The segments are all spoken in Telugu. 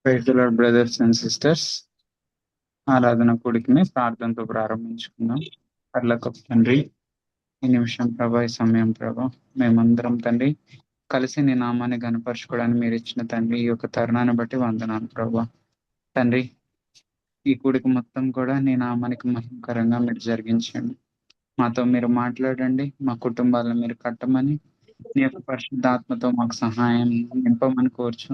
Praise the lord brothers and sisters. ఆరాధన కూడికని ప్రార్థనతో ప్రారంభించుకుందాం. పరలోకపు తండ్రి, ఈ నిమిషం ప్రభా, ఈ సమయం ప్రభా, మేమందరం తండ్రి కలిసి నీ నామాన్ని గనపరచుకోవడానికి మీరు ఇచ్చిన తండ్రి ఈ యొక్క తరుణాన్ని బట్టి వందనాలు ప్రభా. తండ్రి, ఈ కూడిక మొత్తం కూడా నీ నామానికి మహిమకరంగా మీరు జరిగించండి. మాతో మీరు మాట్లాడండి, మా కుటుంబాలను మీరు కట్టమని, నీ యొక్క పరిశుద్ధాత్మతో మాకు సహాయం నింపమని కోర్చు.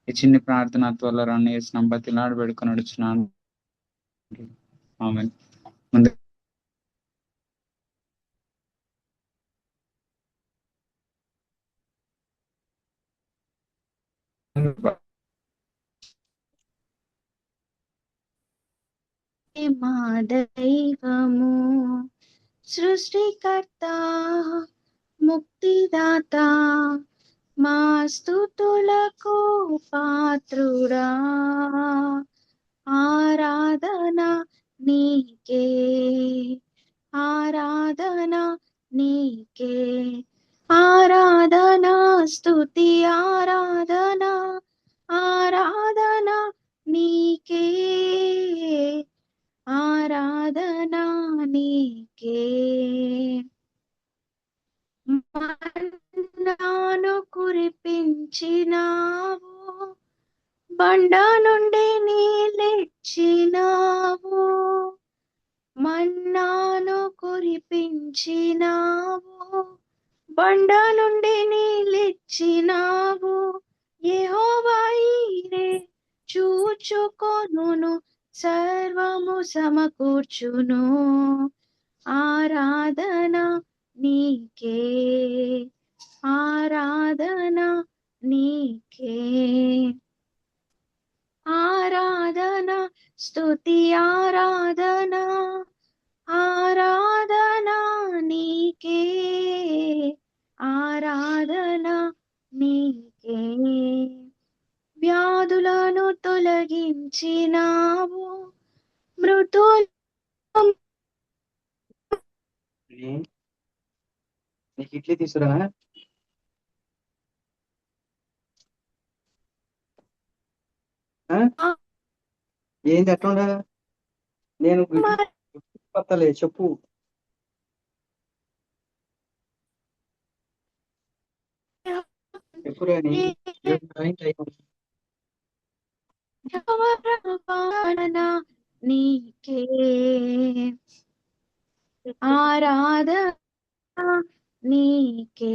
ఈ చిన్ని ప్రార్థన త్వరలో వేసిన బతిలాడు పెడుకొని నడుచున్నాను. ఆమేన్. ముందు మా దైవము సృష్టికర్త ముక్తిదాత మా స్తుతులకు పాత్రుడా ఆరాధన నీకే ఆరాధన నీకే ఆరాధన స్తుతి ఆరాధన ఆరాధన నీకే ఆరాధన నీకే మన్నాను కురిపించినావు బండ నుండి నీళ్ళిచ్చినావు మన్నాను కురిపించినావు బండ నుండి నీళ్ళిచ్చినావు యెహోవా ఈరే చూచుకొనును సర్వము సమకూర్చును ఆరాధన నీకే ఆరాధన నీకే ఆరాధన స్తుతి ఆరాధన ఆరాధన నీకే ఆరాధన నీకే వ్యాధులను తొలగించినావు మృతులు నీకు ఇడ్లీ తీసురా ఏంది ఎట్లా నేను పత్తలే చెప్పు ఎప్పుడని నీకే ఆరాధన నీకే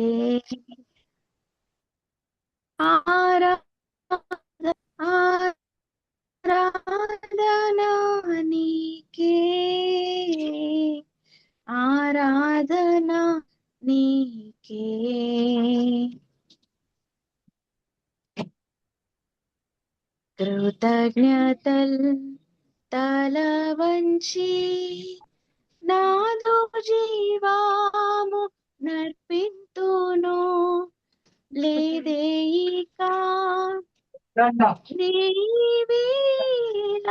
ఆరాధన నీకే ఆరాధన నీకే కృతజ్ఞతల్ తల వంచి నాదు జీవాము నర్పింతును లేదేయిక నీవేళ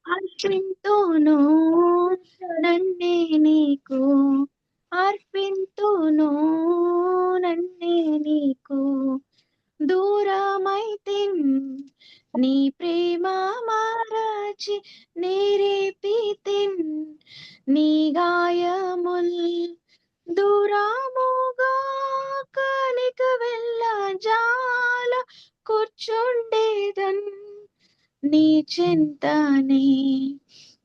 అర్పింతును నన్నే నీకు అర్పింతును నన్నే నీకు దూరమైతిన్ నీ ప్రేమ మరచి నీరేపితిన్ నీ గాయముల్ దూరముగా కనిక వెళ్ళ జాల కూర్చుండేదన్ నీ చింతనే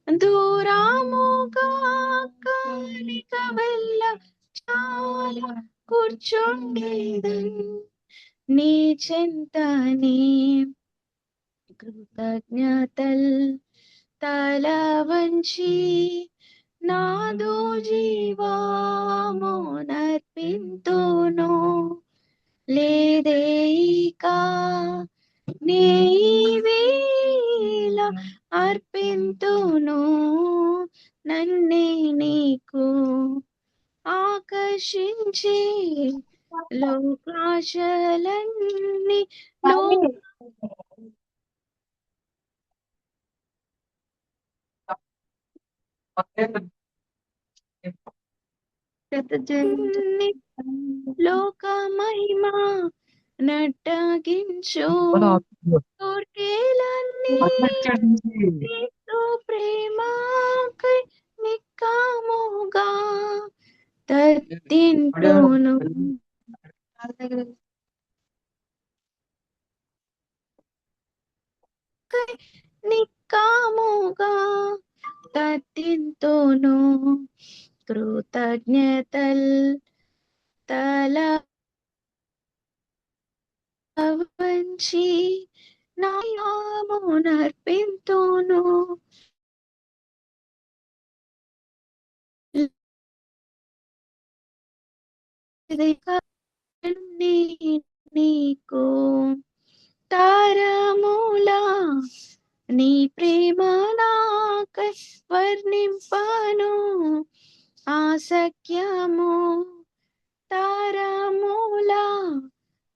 దూరముగా కనిక వెళ్ళ జాల కూర్చుండేదన్ నీ చింతనే కృతజ్ఞతల్ తల వంచి నాదు జీవాము నర్పింతును లేదేయిక నీవేళ అర్పింతును నన్నే నీకు ఆకర్షించే లోకాశలన్నీ లోక మహిమ నట్టగించు కోర్కెలన్నీ యేసు ప్రేమకై నిక్కముగా తత్తింతును నిక్కముగా తత్తింతును కృతజ్ఞతల్ తల వంచి నామమునర్పింతును నీకు తారములా నీ ప్రేమ నాకై వర్ణింపను ఆసక్యము తారములా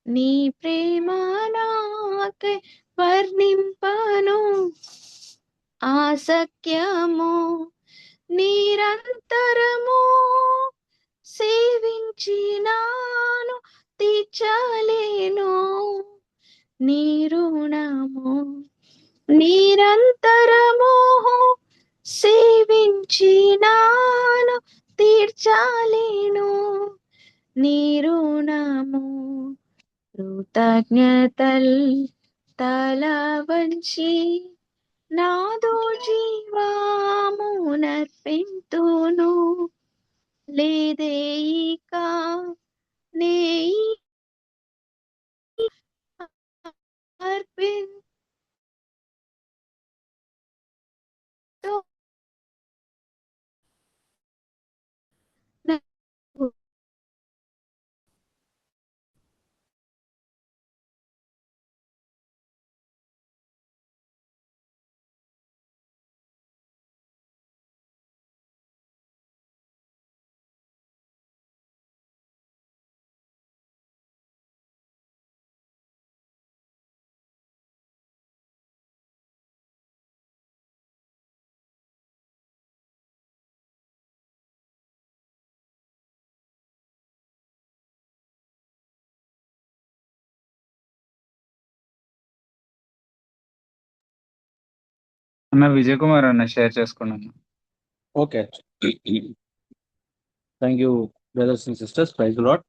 నీ ప్రేమ నాకై వర్ణింపను ఆసక్యము నిరంతరము సేవించినాను తీర్చలేను నీ రుణము నిరంతరము సేవించినాను తీర్చలేను నీ రుణము కృతజ్ఞతల్ తల వంచి నాదు జీవమునర్పింతును లేదే ఇక నే అర్పింతు అన్న విజయ్ కుమార్ అన్న షేర్ చేసుకున్నాను. Okay, thank you brothers and sisters, praise lord.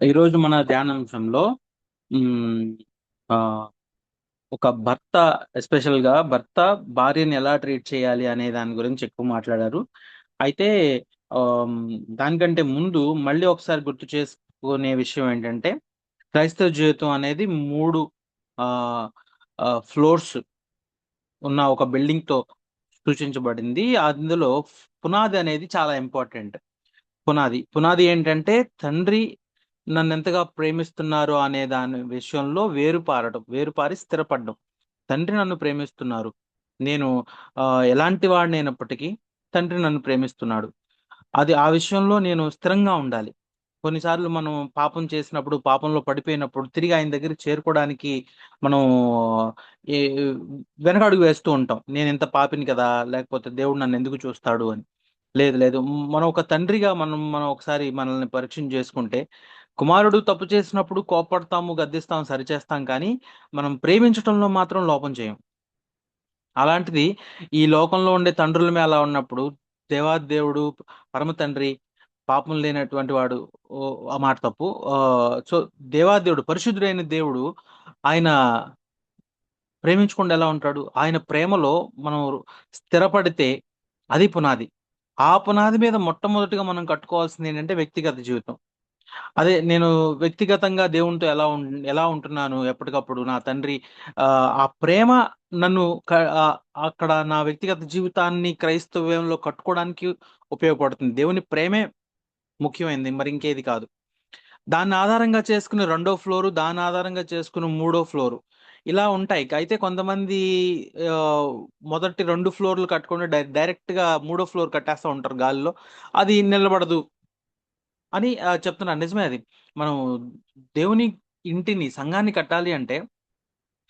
ఈరోజు మన ధ్యానాంశంలో ఒక భర్త, ఎస్పెషల్ గా భర్త భార్యని ఎలా ట్రీట్ చేయాలి అనే దాని గురించి ఎక్కువ మాట్లాడారు. అయితే దానికంటే ముందు మళ్ళీ ఒకసారి గుర్తు చేసుకునే విషయం ఏంటంటే, క్రైస్తవ జీవితం అనేది 3 ఫ్లోర్స్ ఉన్న ఒక బిల్డింగ్ తో సూచించబడింది. అందులో పునాది అనేది చాలా ఇంపార్టెంట్. పునాది ఏంటంటే, తండ్రి నన్ను ఎంతగా ప్రేమిస్తున్నారు అనే దాని విషయంలో వేరుపారి స్థిరపడడం. తండ్రి నన్ను ప్రేమిస్తున్నారు, నేను ఎలాంటి వాడినైనప్పటికీ తండ్రి నన్ను ప్రేమిస్తున్నాడు, ఆ విషయంలో నేను స్థిరంగా ఉండాలి. కొన్నిసార్లు మనం పాపం చేసినప్పుడు, పాపంలో పడిపోయినప్పుడు తిరిగి ఆయన దగ్గర చేరుకోవడానికి మనం వెనకడుగు వేస్తూ ఉంటాం. నేను ఎంత పాపిని కదా, లేకపోతే దేవుడు నన్ను ఎందుకు చూస్తాడు అని. లేదు, మనం ఒక తండ్రిగా మనం ఒకసారి మనల్ని పరీక్ష చేసుకుంటే, కుమారుడు తప్పు చేసినప్పుడు కోపడతాము, గద్దిస్తాం, సరిచేస్తాం, కానీ మనం ప్రేమించటంలో మాత్రం లోపం చేయం. అలాంటిది ఈ లోకంలో ఉండే తండ్రులమే అలా ఉన్నప్పుడు, దేవాదేవుడు పరమ తండ్రి పాపం లేనటువంటి వాడు, ఆ మాట తప్పు, సో దేవాదేవుడు పరిశుద్ధుడైన దేవుడు, ఆయన ప్రేమించకుండా ఎలా ఉంటాడు? ఆయన ప్రేమలో మనం స్థిరపడితే అది పునాది. ఆ పునాది మీద మొట్టమొదటిగా మనం కట్టుకోవాల్సింది ఏంటంటే వ్యక్తిగత జీవితం. అదే నేను వ్యక్తిగతంగా దేవునితో ఎలా ఉంటున్నాను ఎప్పటికప్పుడు, నా తండ్రి ఆ ప్రేమ నన్ను అక్కడ నా వ్యక్తిగత జీవితాన్ని క్రైస్తవ్యంలో కట్టుకోవడానికి ఉపయోగపడుతుంది. దేవుని ప్రేమే ముఖ్యమైనది, మరి ఇంకేది కాదు. దాన్ని ఆధారంగా చేసుకుని 2వ ఫ్లోరు, దాన్ని ఆధారంగా చేసుకుని 3వ ఫ్లోరు, ఇలా ఉంటాయి. అయితే కొంతమంది మొదటి 2 ఫ్లోర్లు కట్టుకుంటే డైరెక్ట్ గా 3వ ఫ్లోర్ కట్టేస్తూ ఉంటారు గాలిలో, అది నిలబడదు అని చెప్తున్నాను. నిజమే అది. మనం దేవుని ఇంటిని, సంఘాన్ని కట్టాలి అంటే,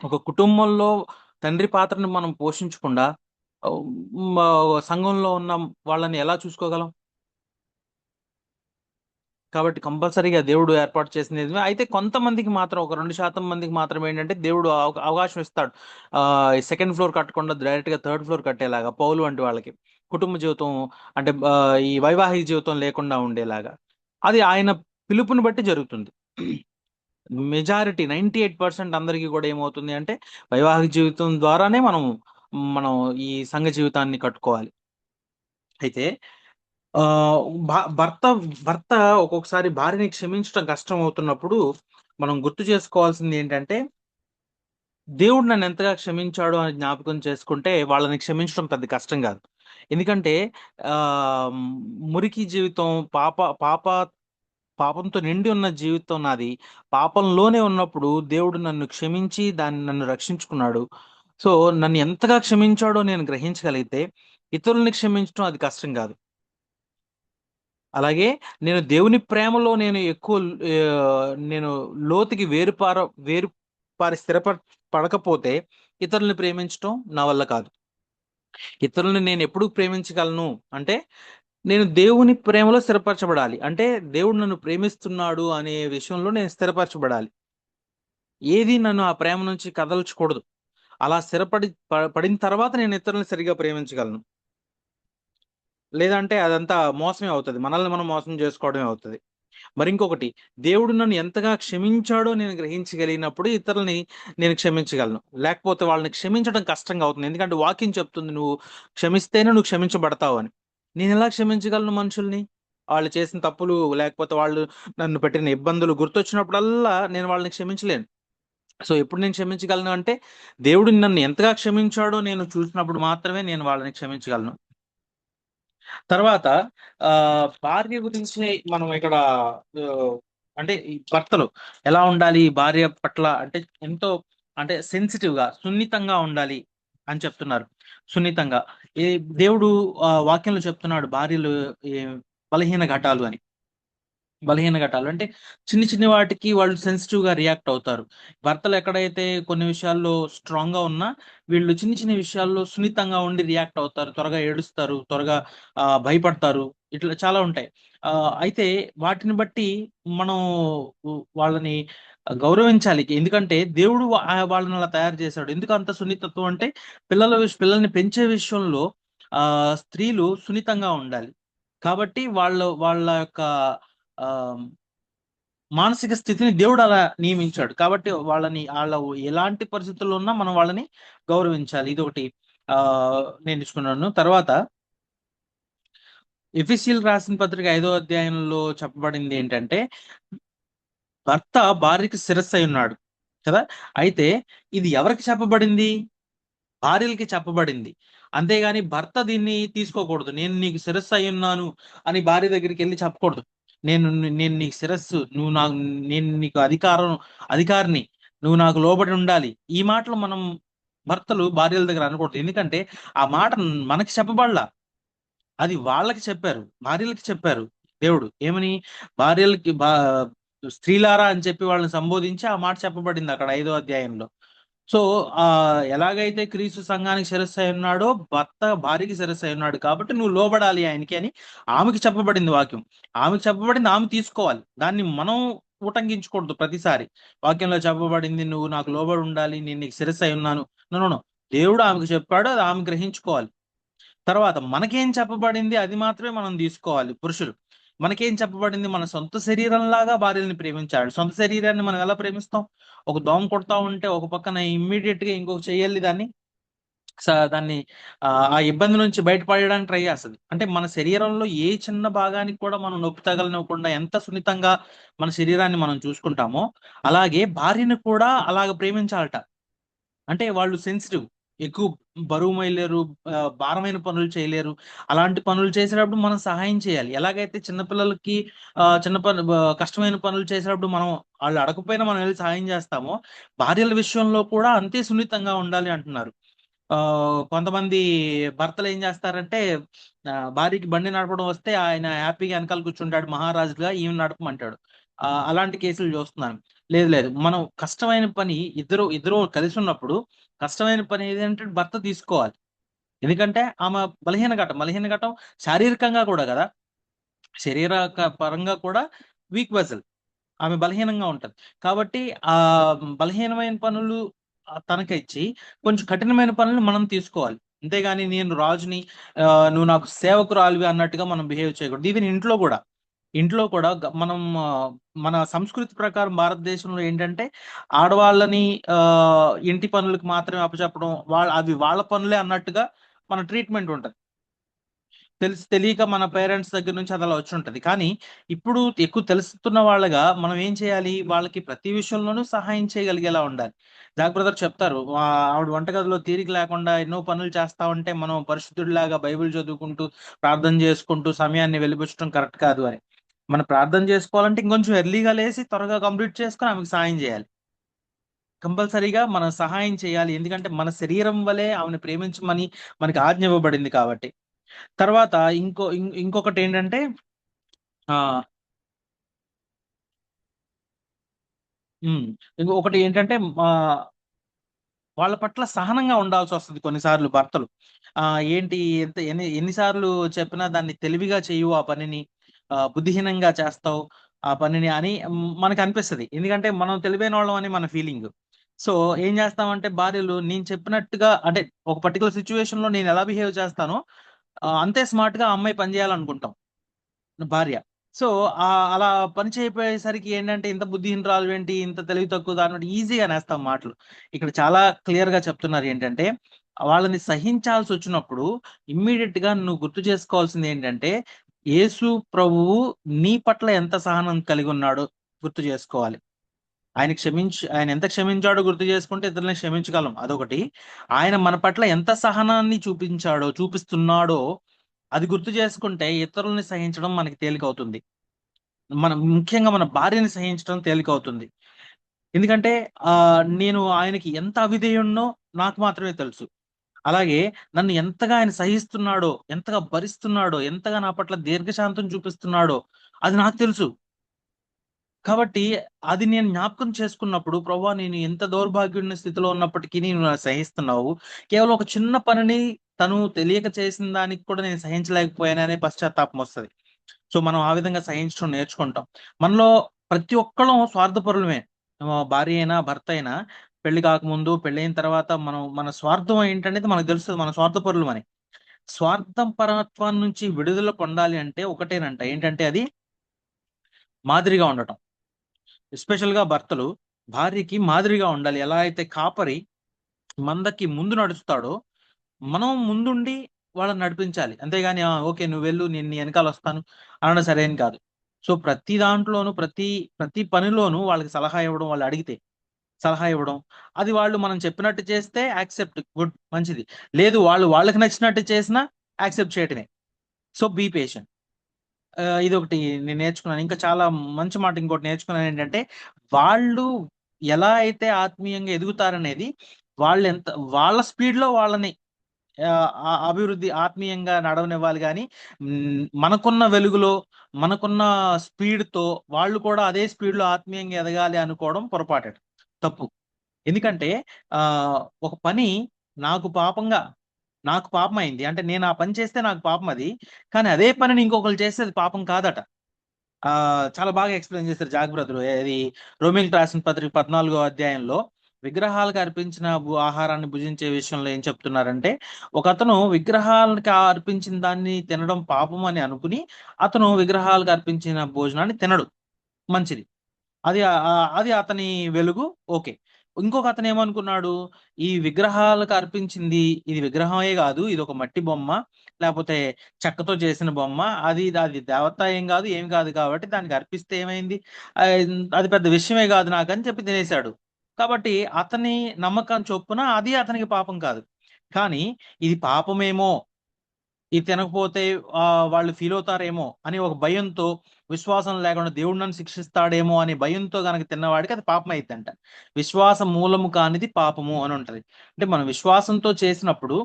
ఒక కుటుంబంలో తండ్రి పాత్రను మనం పోషించకుండా సంఘంలో ఉన్న వాళ్ళని ఎలా చూసుకోగలం? కాబట్టి కంపల్సరీగా దేవుడు ఏర్పాటు చేసింది నిజమే. అయితే కొంతమందికి మాత్రం ఒక 2% మందికి మాత్రం ఏంటంటే దేవుడు అవకాశం ఇస్తాడు. సెకండ్ ఫ్లోర్ కట్టకుండా డైరెక్ట్ గా థర్డ్ ఫ్లోర్ కట్టేలాగా, పౌలు వంటి వాళ్ళకి కుటుంబ జీవితం అంటే ఈ వైవాహిక జీవితం లేకుండా ఉండేలాగా. అది ఆయన పిలుపుని బట్టి జరుగుతుంది. మెజారిటీ 98% అందరికీ కూడా ఏమవుతుంది అంటే వైవాహిక జీవితం ద్వారానే మనం ఈ సంఘ జీవితాన్ని కట్టుకోవాలి. అయితే ఆ భర్త భర్త ఒక్కొక్కసారి భార్యని క్షమించడం కష్టం అవుతున్నప్పుడు మనం గుర్తు చేసుకోవాల్సింది ఏంటంటే, దేవుడు నన్ను ఎంతగా క్షమించాడో అని జ్ఞాపకం చేసుకుంటే వాళ్ళని క్షమించడం పెద్ద కష్టం కాదు. ఎందుకంటే ఆ మురికి జీవితం, పాప పాపంతో నిండి ఉన్న జీవితం నాది. పాపంలోనే ఉన్నప్పుడు దేవుడు నన్ను క్షమించి నన్ను రక్షించుకున్నాడు. సో నన్ను ఎంతగా క్షమించాడో నేను గ్రహించగలిగితే ఇతరుల్ని క్షమించడం అది కష్టం కాదు. అలాగే నేను దేవుని ప్రేమలో నేను లోతుకి వేరుపారి పడకపోతే ఇతరుల్ని ప్రేమించడం నా వల్ల కాదు. ఇతరుల్ని నేను ఎప్పుడు ప్రేమించగలను అంటే, నేను దేవుని ప్రేమలో స్థిరపరచబడాలి. అంటే దేవుడు నన్ను ప్రేమిస్తున్నాడు అనే విషయంలో నేను స్థిరపరచబడాలి. ఏది నన్ను ఆ ప్రేమ నుంచి కదల్చకూడదు. అలా పడిన తర్వాత నేను ఇతరులను సరిగా ప్రేమించగలను. లేదంటే అదంతా మోసమే అవుతది. మనల్ని మనం మోసం చేసుకోవడమే అవుతది. మరింకొకటి, దేవుడు నన్ను ఎంతగా క్షమించాడో నేను గ్రహించగలిగినప్పుడు ఇతరులని నేను క్షమించగలను. లేకపోతే వాళ్ళని క్షమించడం కష్టంగా అవుతుంది. ఎందుకంటే వాక్యం చెప్తుంది, నువ్వు క్షమిస్తేనే నువ్వు క్షమించబడతావు అని. నేనెలా క్షమించగలను మనుషుల్ని? వాళ్ళు చేసిన తప్పులు, లేకపోతే వాళ్ళు నన్ను పెట్టిన ఇబ్బందులు గుర్తొచ్చినప్పుడల్లా నేను వాళ్ళని క్షమించలేను. సో ఎప్పుడు నేను క్షమించగలను అంటే, దేవుడు నన్ను ఎంతగా క్షమించాడో నేను చూసినప్పుడు మాత్రమే నేను వాళ్ళని క్షమించగలను. తర్వాత భార్య గురించి మనం ఇక్కడ అంటే ఈ భర్తలు ఎలా ఉండాలి, భార్య పట్ల అంటే ఎంతో అంటే సెన్సిటివ్ గా, సున్నితంగా ఉండాలి అని చెప్తున్నారు. సున్నితంగా ఈ దేవుడు వాక్యంలో చెప్తున్నాడు, భార్యలు ఈ బలహీన ఘటాలు అని. బలహీన ఘటాలు అంటే చిన్ని చిన్ని వాటికి వాళ్ళు సెన్సిటివ్ గా రియాక్ట్ అవుతారు. భర్తలు ఎక్కడైతే కొన్ని విషయాల్లో స్ట్రాంగ్ గా ఉన్నా, వీళ్ళు చిన్ని చిన్ని విషయాల్లో సున్నితంగా ఉండి రియాక్ట్ అవుతారు, త్వరగా ఏడుస్తారు, త్వరగా భయపడతారు. ఇట్లా చాలా ఉంటాయి. అయితే వాటిని బట్టి మనం వాళ్ళని గౌరవించాలి. ఎందుకంటే దేవుడు వాళ్ళని అలా తయారు చేశాడు. ఎందుకు అంత సున్నితత్వం అంటే, పిల్లల్ని పెంచే విషయంలో స్త్రీలు సున్నితంగా ఉండాలి. కాబట్టి వాళ్ళ యొక్క ఆ మానసిక స్థితిని దేవుడు అలా నియమించాడు. కాబట్టి వాళ్ళ ఎలాంటి పరిస్థితుల్లో ఉన్నా మనం వాళ్ళని గౌరవించాలి. ఇదొకటి నేర్చుకున్నాను. తర్వాత ఎఫెసీయులకు రాసిన పత్రిక 5వ అధ్యాయంలో చెప్పబడింది ఏంటంటే, భర్త భార్యకి శిరస్సు అయి ఉన్నాడు కదా. అయితే ఇది ఎవరికి చెప్పబడింది? భార్యలకి చెప్పబడింది. అంతేగాని భర్త దీన్ని తీసుకోకూడదు. నేను నీకు శిరస్సు అయి ఉన్నాను అని భార్య దగ్గరికి వెళ్ళి చెప్పకూడదు. నేను నేను నీకు శిరస్సు, నేను నీకు అధికారిని, నువ్వు నాకు లోబడి ఉండాలి. ఈ మాటలు మనం భర్తలు భార్యల దగ్గర అనకూడదు. ఎందుకంటే ఆ మాట మనకి చెప్పబడలా, అది వాళ్ళకి చెప్పారు, భార్యలకి చెప్పారు దేవుడు. ఏమని? భార్యలకి స్త్రీలారా అని చెప్పి వాళ్ళని సంబోధించి ఆ మాట చెప్పబడింది అక్కడ 5వ అధ్యాయంలో. సో ఎలాగైతే క్రీస్తు సంఘానికి శిరస్సు అయి ఉన్నాడో, భర్త భార్యకి శిరస్సు అయి ఉన్నాడు. కాబట్టి నువ్వు లోబడాలి ఆయనకి అని ఆమెకి చెప్పబడింది వాక్యం. ఆమెకి చెప్పబడింది ఆమె తీసుకోవాలి. దాన్ని మనం ఉటంకించకూడదు. ప్రతిసారి వాక్యంలో చెప్పబడింది నువ్వు నాకు లోబడి ఉండాలి, నేను నీకు శిరస్సు అయి ఉన్నాను. నో, దేవుడు ఆమెకు చెప్పాడు, అది ఆమె గ్రహించుకోవాలి. తర్వాత మనకేం చెప్పబడింది అది మాత్రమే మనం తీసుకోవాలి. పురుషులు మనకేం చెప్పబడింది? మన సొంత శరీరంలాగా భార్యని ప్రేమించాడు. సొంత శరీరాన్ని మనం ఎలా ప్రేమిస్తాం? ఒక దోమ కొడతా ఉంటే ఒక పక్కన ఇమ్మీడియట్ గా ఇంకొక చెయ్యాలి దాన్ని ఆ ఇబ్బంది నుంచి బయటపడడానికి ట్రై చేస్తుంది. అంటే మన శరీరంలో ఏ చిన్న భాగానికి కూడా మనం నొప్పి తగలనివ్వకుండా ఎంత సున్నితంగా మన శరీరాన్ని మనం చూసుకుంటామో, అలాగే భార్యను కూడా అలాగ ప్రేమించాలట. అంటే వాళ్ళు సెన్సిటివ్, ఎక్కువ బరువు మోయలేరు, భారమైన పనులు చేయలేరు. అలాంటి పనులు చేసేటప్పుడు మనం సహాయం చేయాలి. ఎలాగైతే చిన్నపిల్లలకి కష్టమైన పనులు చేసేటప్పుడు మనం వాళ్ళు అడగకపోయినా మనం వెళ్ళి సహాయం చేస్తామో, భార్యల విషయంలో కూడా అంతే సున్నితంగా ఉండాలి అంటున్నారు. కొంతమంది భర్తలు ఏం చేస్తారంటే, భార్యకి బండి నడపడం వస్తే ఆయన హ్యాపీగా వెనకాల కూర్చుంటాడు మహారాజుగా, ఈమె నడపమంటాడు. అలాంటి కేసులు చూస్తున్నాను. లేదు, మనం కష్టమైన పని ఇద్దరు కలిసి ఉన్నప్పుడు కష్టమైన పని ఏదంటే భర్త తీసుకోవాలి. ఎందుకంటే ఆమె బలహీన ఘటం శారీరకంగా కూడా కదా, పరంగా కూడా వీక్ వెజల్, ఆమె బలహీనంగా ఉంటది. కాబట్టి ఆ బలహీనమైన పనులు తనకి ఇచ్చి కొంచెం కఠినమైన పనులు మనం తీసుకోవాలి. అంతేగాని నేను రాజుని, నువ్వు నాకు సేవకురాలివి అన్నట్టుగా మనం బిహేవ్ చేయకూడదు. ఈవెన్ ఇంట్లో కూడా మనం మన సంస్కృతి ప్రకారం భారతదేశంలో ఏంటంటే ఆడవాళ్ళని ఇంటి పనులకు మాత్రమే అప్పచెప్పడం, అవి వాళ్ళ పనులే అన్నట్టుగా మన ట్రీట్మెంట్ ఉంటది. తెలియక మన పేరెంట్స్ దగ్గర నుంచి అది అలా వచ్చి ఉంటది. కానీ ఇప్పుడు ఎక్కువ తెలుస్తున్న వాళ్ళగా మనం ఏం చేయాలి? వాళ్ళకి ప్రతి విషయంలోనూ సహాయం చేయగలిగేలా ఉండాలి. జాక్ బ్రదర్ చెప్తారు. ఆవిడ వంటగదిలో తీరిక లేకుండా ఎన్నో పనులు చేస్తా ఉంటే మనం పరిశుద్ధుడిలాగా బైబిల్ చదువుకుంటూ, ప్రార్థన చేసుకుంటూ సమయాన్ని వెలిబుచ్చడం కరెక్ట్ కాదు అని. మనం ప్రార్థన చేసుకోవాలంటే ఇంకొంచెం ఎర్లీగా లేసి త్వరగా కంప్లీట్ చేసుకొని ఆమెకు సాయం చేయాలి. కంపల్సరీగా మనం సహాయం చేయాలి. ఎందుకంటే మన శరీరం వలె ఆమెను ప్రేమించమని మనకి ఆజ్ఞ ఇవ్వబడింది కాబట్టి. తర్వాత ఇంకొకటేంటంటే ఆహ్, హ్మ్. ఇంకొకటి ఏంటంటే వాళ్ళ పట్ల సహనంగా ఉండాల్సొస్తది కొన్నిసార్లు భర్తలు. ఏంటి ఎన్ని సార్లు చెప్పినా దాన్ని తెలివిగా చెయ్యవు ఆ పనిని. బుద్ధిహీనంగా చేస్తావు ఆ పనిని అని మనకనిపిస్తది. ఎందుకంటే మనం తెలివైనోళ్ళం అని మన ఫీలింగు. సో, ఏం చేస్తామంటే భార్యలు నేను చెప్పినట్టుగా అంటే ఒక పర్టిక్యులర్ సిట్యుయేషన్‌లో నేనెలా బిహేవ్ చేస్తానో అంతే స్మార్ట్‌గా ఆ అమ్మాయి పని చేయాలనుకుంటాం. భార్య. సో, అలా పని చేయపోయేసరికి ఏంటంటే, ఇంత బుద్ధిహీనురాలివేంటి, ఇంత తెలివి తక్కువ దానివేంటి ఈజీగా అనేస్తాం మాటలు. ఇక్కడ చాలా క్లియర్‌గా చెప్తున్నారు ఏంటంటే, వాళ్ళని సహించాల్సొచ్చినప్పుడు ఇమ్మీడియేట్‌గా నువ్వు గుర్తు చేసుకోవాల్సిందేంటంటే, యేసు ప్రభువు నీ పట్ల ఎంత సహనం కలిగున్నాడో గుర్తు చేసుకోవాలి. ఆయన ఎంత క్షమించాడో గుర్తు చేసుకుంటే ఇతరులని క్షమించగలం అదొకటి. ఆయన మన పట్ల ఎంత సహనాన్ని చూపిస్తున్నాడో అది గుర్తు చేసుకుంటే ఇతరులని సహించడం మనకి తేలికవుతుంది. మనం ముఖ్యంగా మన భార్యని సహించడం తేలికవుతుంది. ఎందుకంటే నేను ఆయనకి ఎంత అవిధేయుడినో నాకు మాత్రమే తెలుసు. అలాగే నన్ను ఎంతగా ఆయన సహిస్తున్నాడో, ఎంతగా భరిస్తున్నాడో, ఎంతగా నా పట్ల దీర్ఘశాంతం చూపిస్తున్నాడో అది నాకు తెలుసు. కాబట్టి అది నేను జ్ఞాపకం చేసుకున్నప్పుడు, ప్రభువా నేను ఎంత దౌర్భాగ్యుడిని స్థితిలో ఉన్నప్పటికీ నువ్వు నన్ను సహిస్తున్నావు. కేవలం ఒక చిన్న పనిని తను తెలియక చేసిన దానికి కూడా నేను సహించలేకపోయాననే పశ్చాత్తాపం వస్తది. సో, మనం ఆ విధంగా సహించడం నేర్చుకుంటాం. మనలో ప్రతి ఒక్కళ్ళం స్వార్థపరులమే. భార్య అయినా, భర్త అయినా పెళ్లి కాకముందు, పెళ్లయిన తర్వాత మన స్వార్థం ఏంటనేది మనకు తెలుస్తది. మనం స్వార్థపరులమని. స్వార్థం పరత్వం నుంచి విడుదల పొందాలి అంటే ఒకటేనంట. ఏంటంటే అది మాదిరిగా ఉండటం. ఎస్పెషల్‌గా భర్తలు భార్యకి మాదిరిగా ఉండాలి. ఎలా అయితే కాపరి మందకి ముందు నడుస్తాడో, మనం ముందుండి వాళ్ళని నడిపించాలి. అంతేగాని ఓకే. నువ్వెళ్ళు నేను నీ ఎనకాలొస్తాను అనడం సరైంది కాదు. సో, ప్రతి దాంట్లోనూ ప్రతి పనిలోనూ వాళ్ళకి సలహా ఇవ్వడం, వాళ్ళు అడిగితే సలహా ఇవ్వడం. అది వాళ్ళు మనం చెప్పినట్టు చేస్తే యాక్సెప్ట్ గుడ్ మంచిది. లేదు వాళ్ళకి నచ్చినట్టు చేసినా యాక్సెప్ట్ చేయటమే. So, be patient. ఇదొకటి నేను నేర్చుకున్నాను. ఇంకా చాలా మంచి మాట ఇంకోటి నేర్చుకున్నానేంటంటే, వాళ్ళు ఎలా అయితే ఆత్మీయంగా ఎదుగుతారనేది వాళ్ళెంత వాళ్ళ స్పీడ్‌లో వాళ్ళని అభివృద్ధి ఆత్మీయంగా నడవనివ్వాలి గానీ, మనకున్న వెలుగులో, మనకున్న స్పీడ్‌తో వాళ్ళు కూడా అదే స్పీడ్‌లో ఆత్మీయంగా ఎదగాలి అనుకోవడం పొరపాటట. తప్పు. ఎందుకంటే ఒక పని నాకు పాపంగా నాకు పాపమయింది. అంటే నేను ఆ పని చేస్తే నాకు పాపమది. కానీ అదే పనిని ఇంకొకళ్ళు చేస్తే అది పాపం కాదట. చాలా బాగా ఎక్స్‌ప్లెయిన్ చేశారు జాక్ బ్రదరు. ఏది రోమీయులకు రాసిన పత్రిక 14 అధ్యాయంలో విగ్రహాలకు అర్పించిన ఆహారాన్ని భుజించే విషయంలో ఏం చెప్తున్నారంటే, ఒకతను విగ్రహాలకి అర్పించిన దాన్ని తినడం పాపం అని అనుకుని, అతను విగ్రహాలకు అర్పించిన భోజనాన్ని తినడు. మంచిది. అది అతని వెలుగు ఓకే. ఇంకొక అతనేమనుకున్నాడు, ఈ విగ్రహాలకు అర్పించింది ఇది విగ్రహమే గాదు. ఇదొక మట్టి బొమ్మ, లేపోతే చెక్కతో చేసిన బొమ్మ. అది దేవత ఏం గాదు, ఏం కాదు కాబట్టి దానికి అర్పిస్తే ఏమైంది? అది పెద్ద విషయమే గాదు నాకని చెప్పి తినేసాడు. కాబట్టి అతని నమ్మకం చొప్పున అది అతనికి పాపం కాదు. కానీ ఇది పాపమేమో ఇది తినకపోతే వాళ్ళు ఫీలవుతారేమో అని ఒక భయంతో, విశ్వాసం లేకుండా దేవుడు నన్ను శిక్షిస్తాడేమో అనే భయంతో గనక తిన్నవాడికి అది పాపమైద్దంట. విశ్వాసం మూలము కానిది పాపము అనుంటది. అంటే మనం విశ్వాసంతో చేసినప్పుడు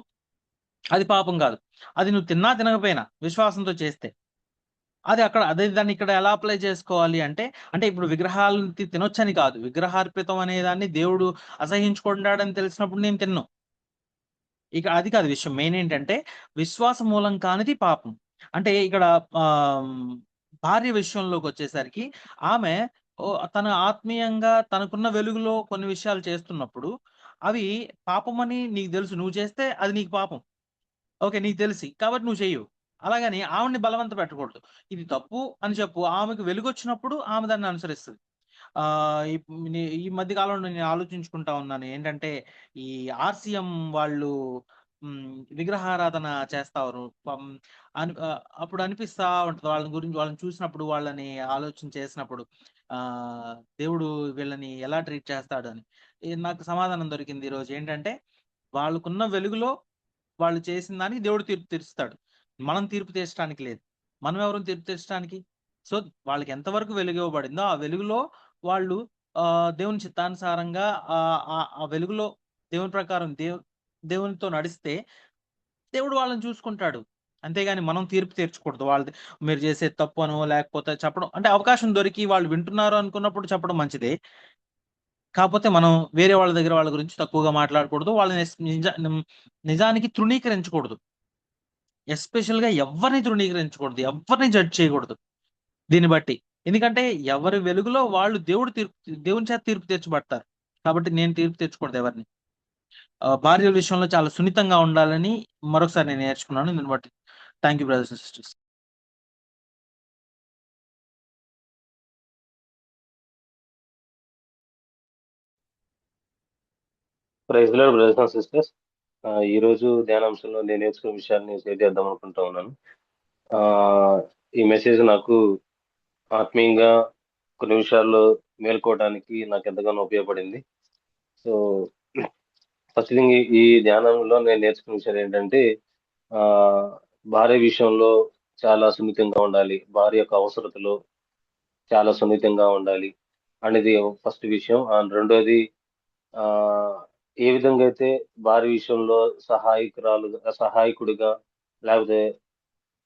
అది పాపం గాదు. అది నువ్వు తిన్నా, తినకపోయినా విశ్వాసంతో చేస్తే. దాన్ని ఇక్కడ ఎలా అప్లై చేసుకోవాలి అంటే, అంటే ఇప్పుడు విగ్రహాలను తినొచ్చని కాదు. విగ్రహార్పితం అనే దాన్ని దేవుడు అసహ్యించుకుంటాడని తెలిసినప్పుడు నేను తినను. ఇక అది కాదు విషయం. మెయిన్ ఏంటంటే, విశ్వాస మూలం కానిది పాపం. అంటే ఇక్కడ ఆహ్, భార్య విషయంలోకి వచ్చేసరికి ఆమె తన ఆత్మీయంగా తనకున్న వెలుగులో కొన్ని విషయాలు చేస్తున్నప్పుడు అవి పాపమని నీకు తెలుసు. నువ్వు చేస్తే అది నీకు పాపం. ఓకే. నీకు తెలిసి. కాబట్టి నువ్వు చెయ్యవు. అలాగని ఆవిడని బలవంత పెట్టకూడదు. ఇది తప్పు అని చెప్పు. ఆమెకు వెలుగొచ్చినప్పుడు ఆమె దాన్ని అనుసరిస్తది. ఈ మధ్య కాలంలో నేను ఆలోచించుకుంటా ఉన్నాను. ఏంటంటే, ఈ ఆర్‌సీఎం వాళ్ళు విగ్రహారాధన చేస్తారు. అప్పుడు అనిపిస్తా ఉంటది. వాళ్ళ గురించి వాళ్ళని చూసినప్పుడు, వాళ్ళని ఆలోచన చేసినప్పుడు దేవుడు వీళ్ళని ఎలా ట్రీట్ చేస్తాడని. నాకు సమాధానం దొరికింది ఈరోజు. ఏంటంటే, వాళ్ళకున్న వెలుగులో వాళ్ళు చేసిన దానికి దేవుడు తీర్పు తీరుస్తాడు. మనం తీర్పు తీర్చడానికి లేదు. మనం ఎవరం తీర్పు తీర్చడానికి? సో, వాళ్ళకి ఎంతవరకు వెలుగివ్వబడిందో, ఆ వెలుగులో వాళ్ళు దేవుని చిత్తానుసారంగా ఆ వెలుగులో దేవుని ప్రకారం దేవునితో నడిస్తే దేవుడు వాళ్ళని చూసుకుంటాడు. అంతేగాని మనం తీర్పు తీర్చకూడదు. వాళ్ళది మీరు చేసేది తప్పు అనో, లేకపోతే చెప్పడం అంటే అవకాశం దొరికి వాళ్ళు వింటున్నారు అనుకున్నప్పుడు చెప్పడం మంచిదే. కాపోతే మనం వేరే వాళ్ళ దగ్గర వాళ్ళ గురించి తక్కువగా మాట్లాడకూడదు. వాళ్ళని నిజానికి తృణీకరించకూడదు. ఎస్పెషల్‌గా ఎవ్వరిని తృణీకరించకూడదు. ఎవ్వరిని జడ్జ్ చేయకూడదు దీన్ని బట్టి. ఎందుకంటే ఎవరి వెలుగులో వాళ్ళు దేవుని చేత తీర్పు తీర్చబడతారు. కాబట్టి నేను తీర్పు తీర్చకూడదు ఎవరిని. భార్యల విషయంలో చాలా సున్నితంగా ఉండాలని మరొకసారి నేను నేర్చుకున్నాను. దీన్ని బట్టి thank you brothers and sisters. Praise lord brothers and sisters. ఈ రోజు ధ్యానాంశంలో నేను నేర్చుకున్న విషయాన్ని షేర్ చేద్దాం అనుకుంటా ఉన్నాను. ఈ మెసేజ్ నాకు ఆత్మీయంగా కొన్ని విషయాల్లో మేల్కోవడానికి నాకు ఎంతగానో ఉపయోగపడింది. సో ఫస్ట్ థింగ్ ఈ ధ్యానంలో నేను నేర్చుకున్న విషయాలు ఏంటంటే, భార్య విషయంలో చాలా సున్నితంగా ఉండాలి. భార్య యొక్క అవసరతలో చాలా సున్నితంగా ఉండాలి అనేది ఫస్ట్ విషయం. అండ్ రెండోది, ఆ ఏ విధంగా అయితే భార్య విషయంలో సహాయకుడిగా లేకపోతే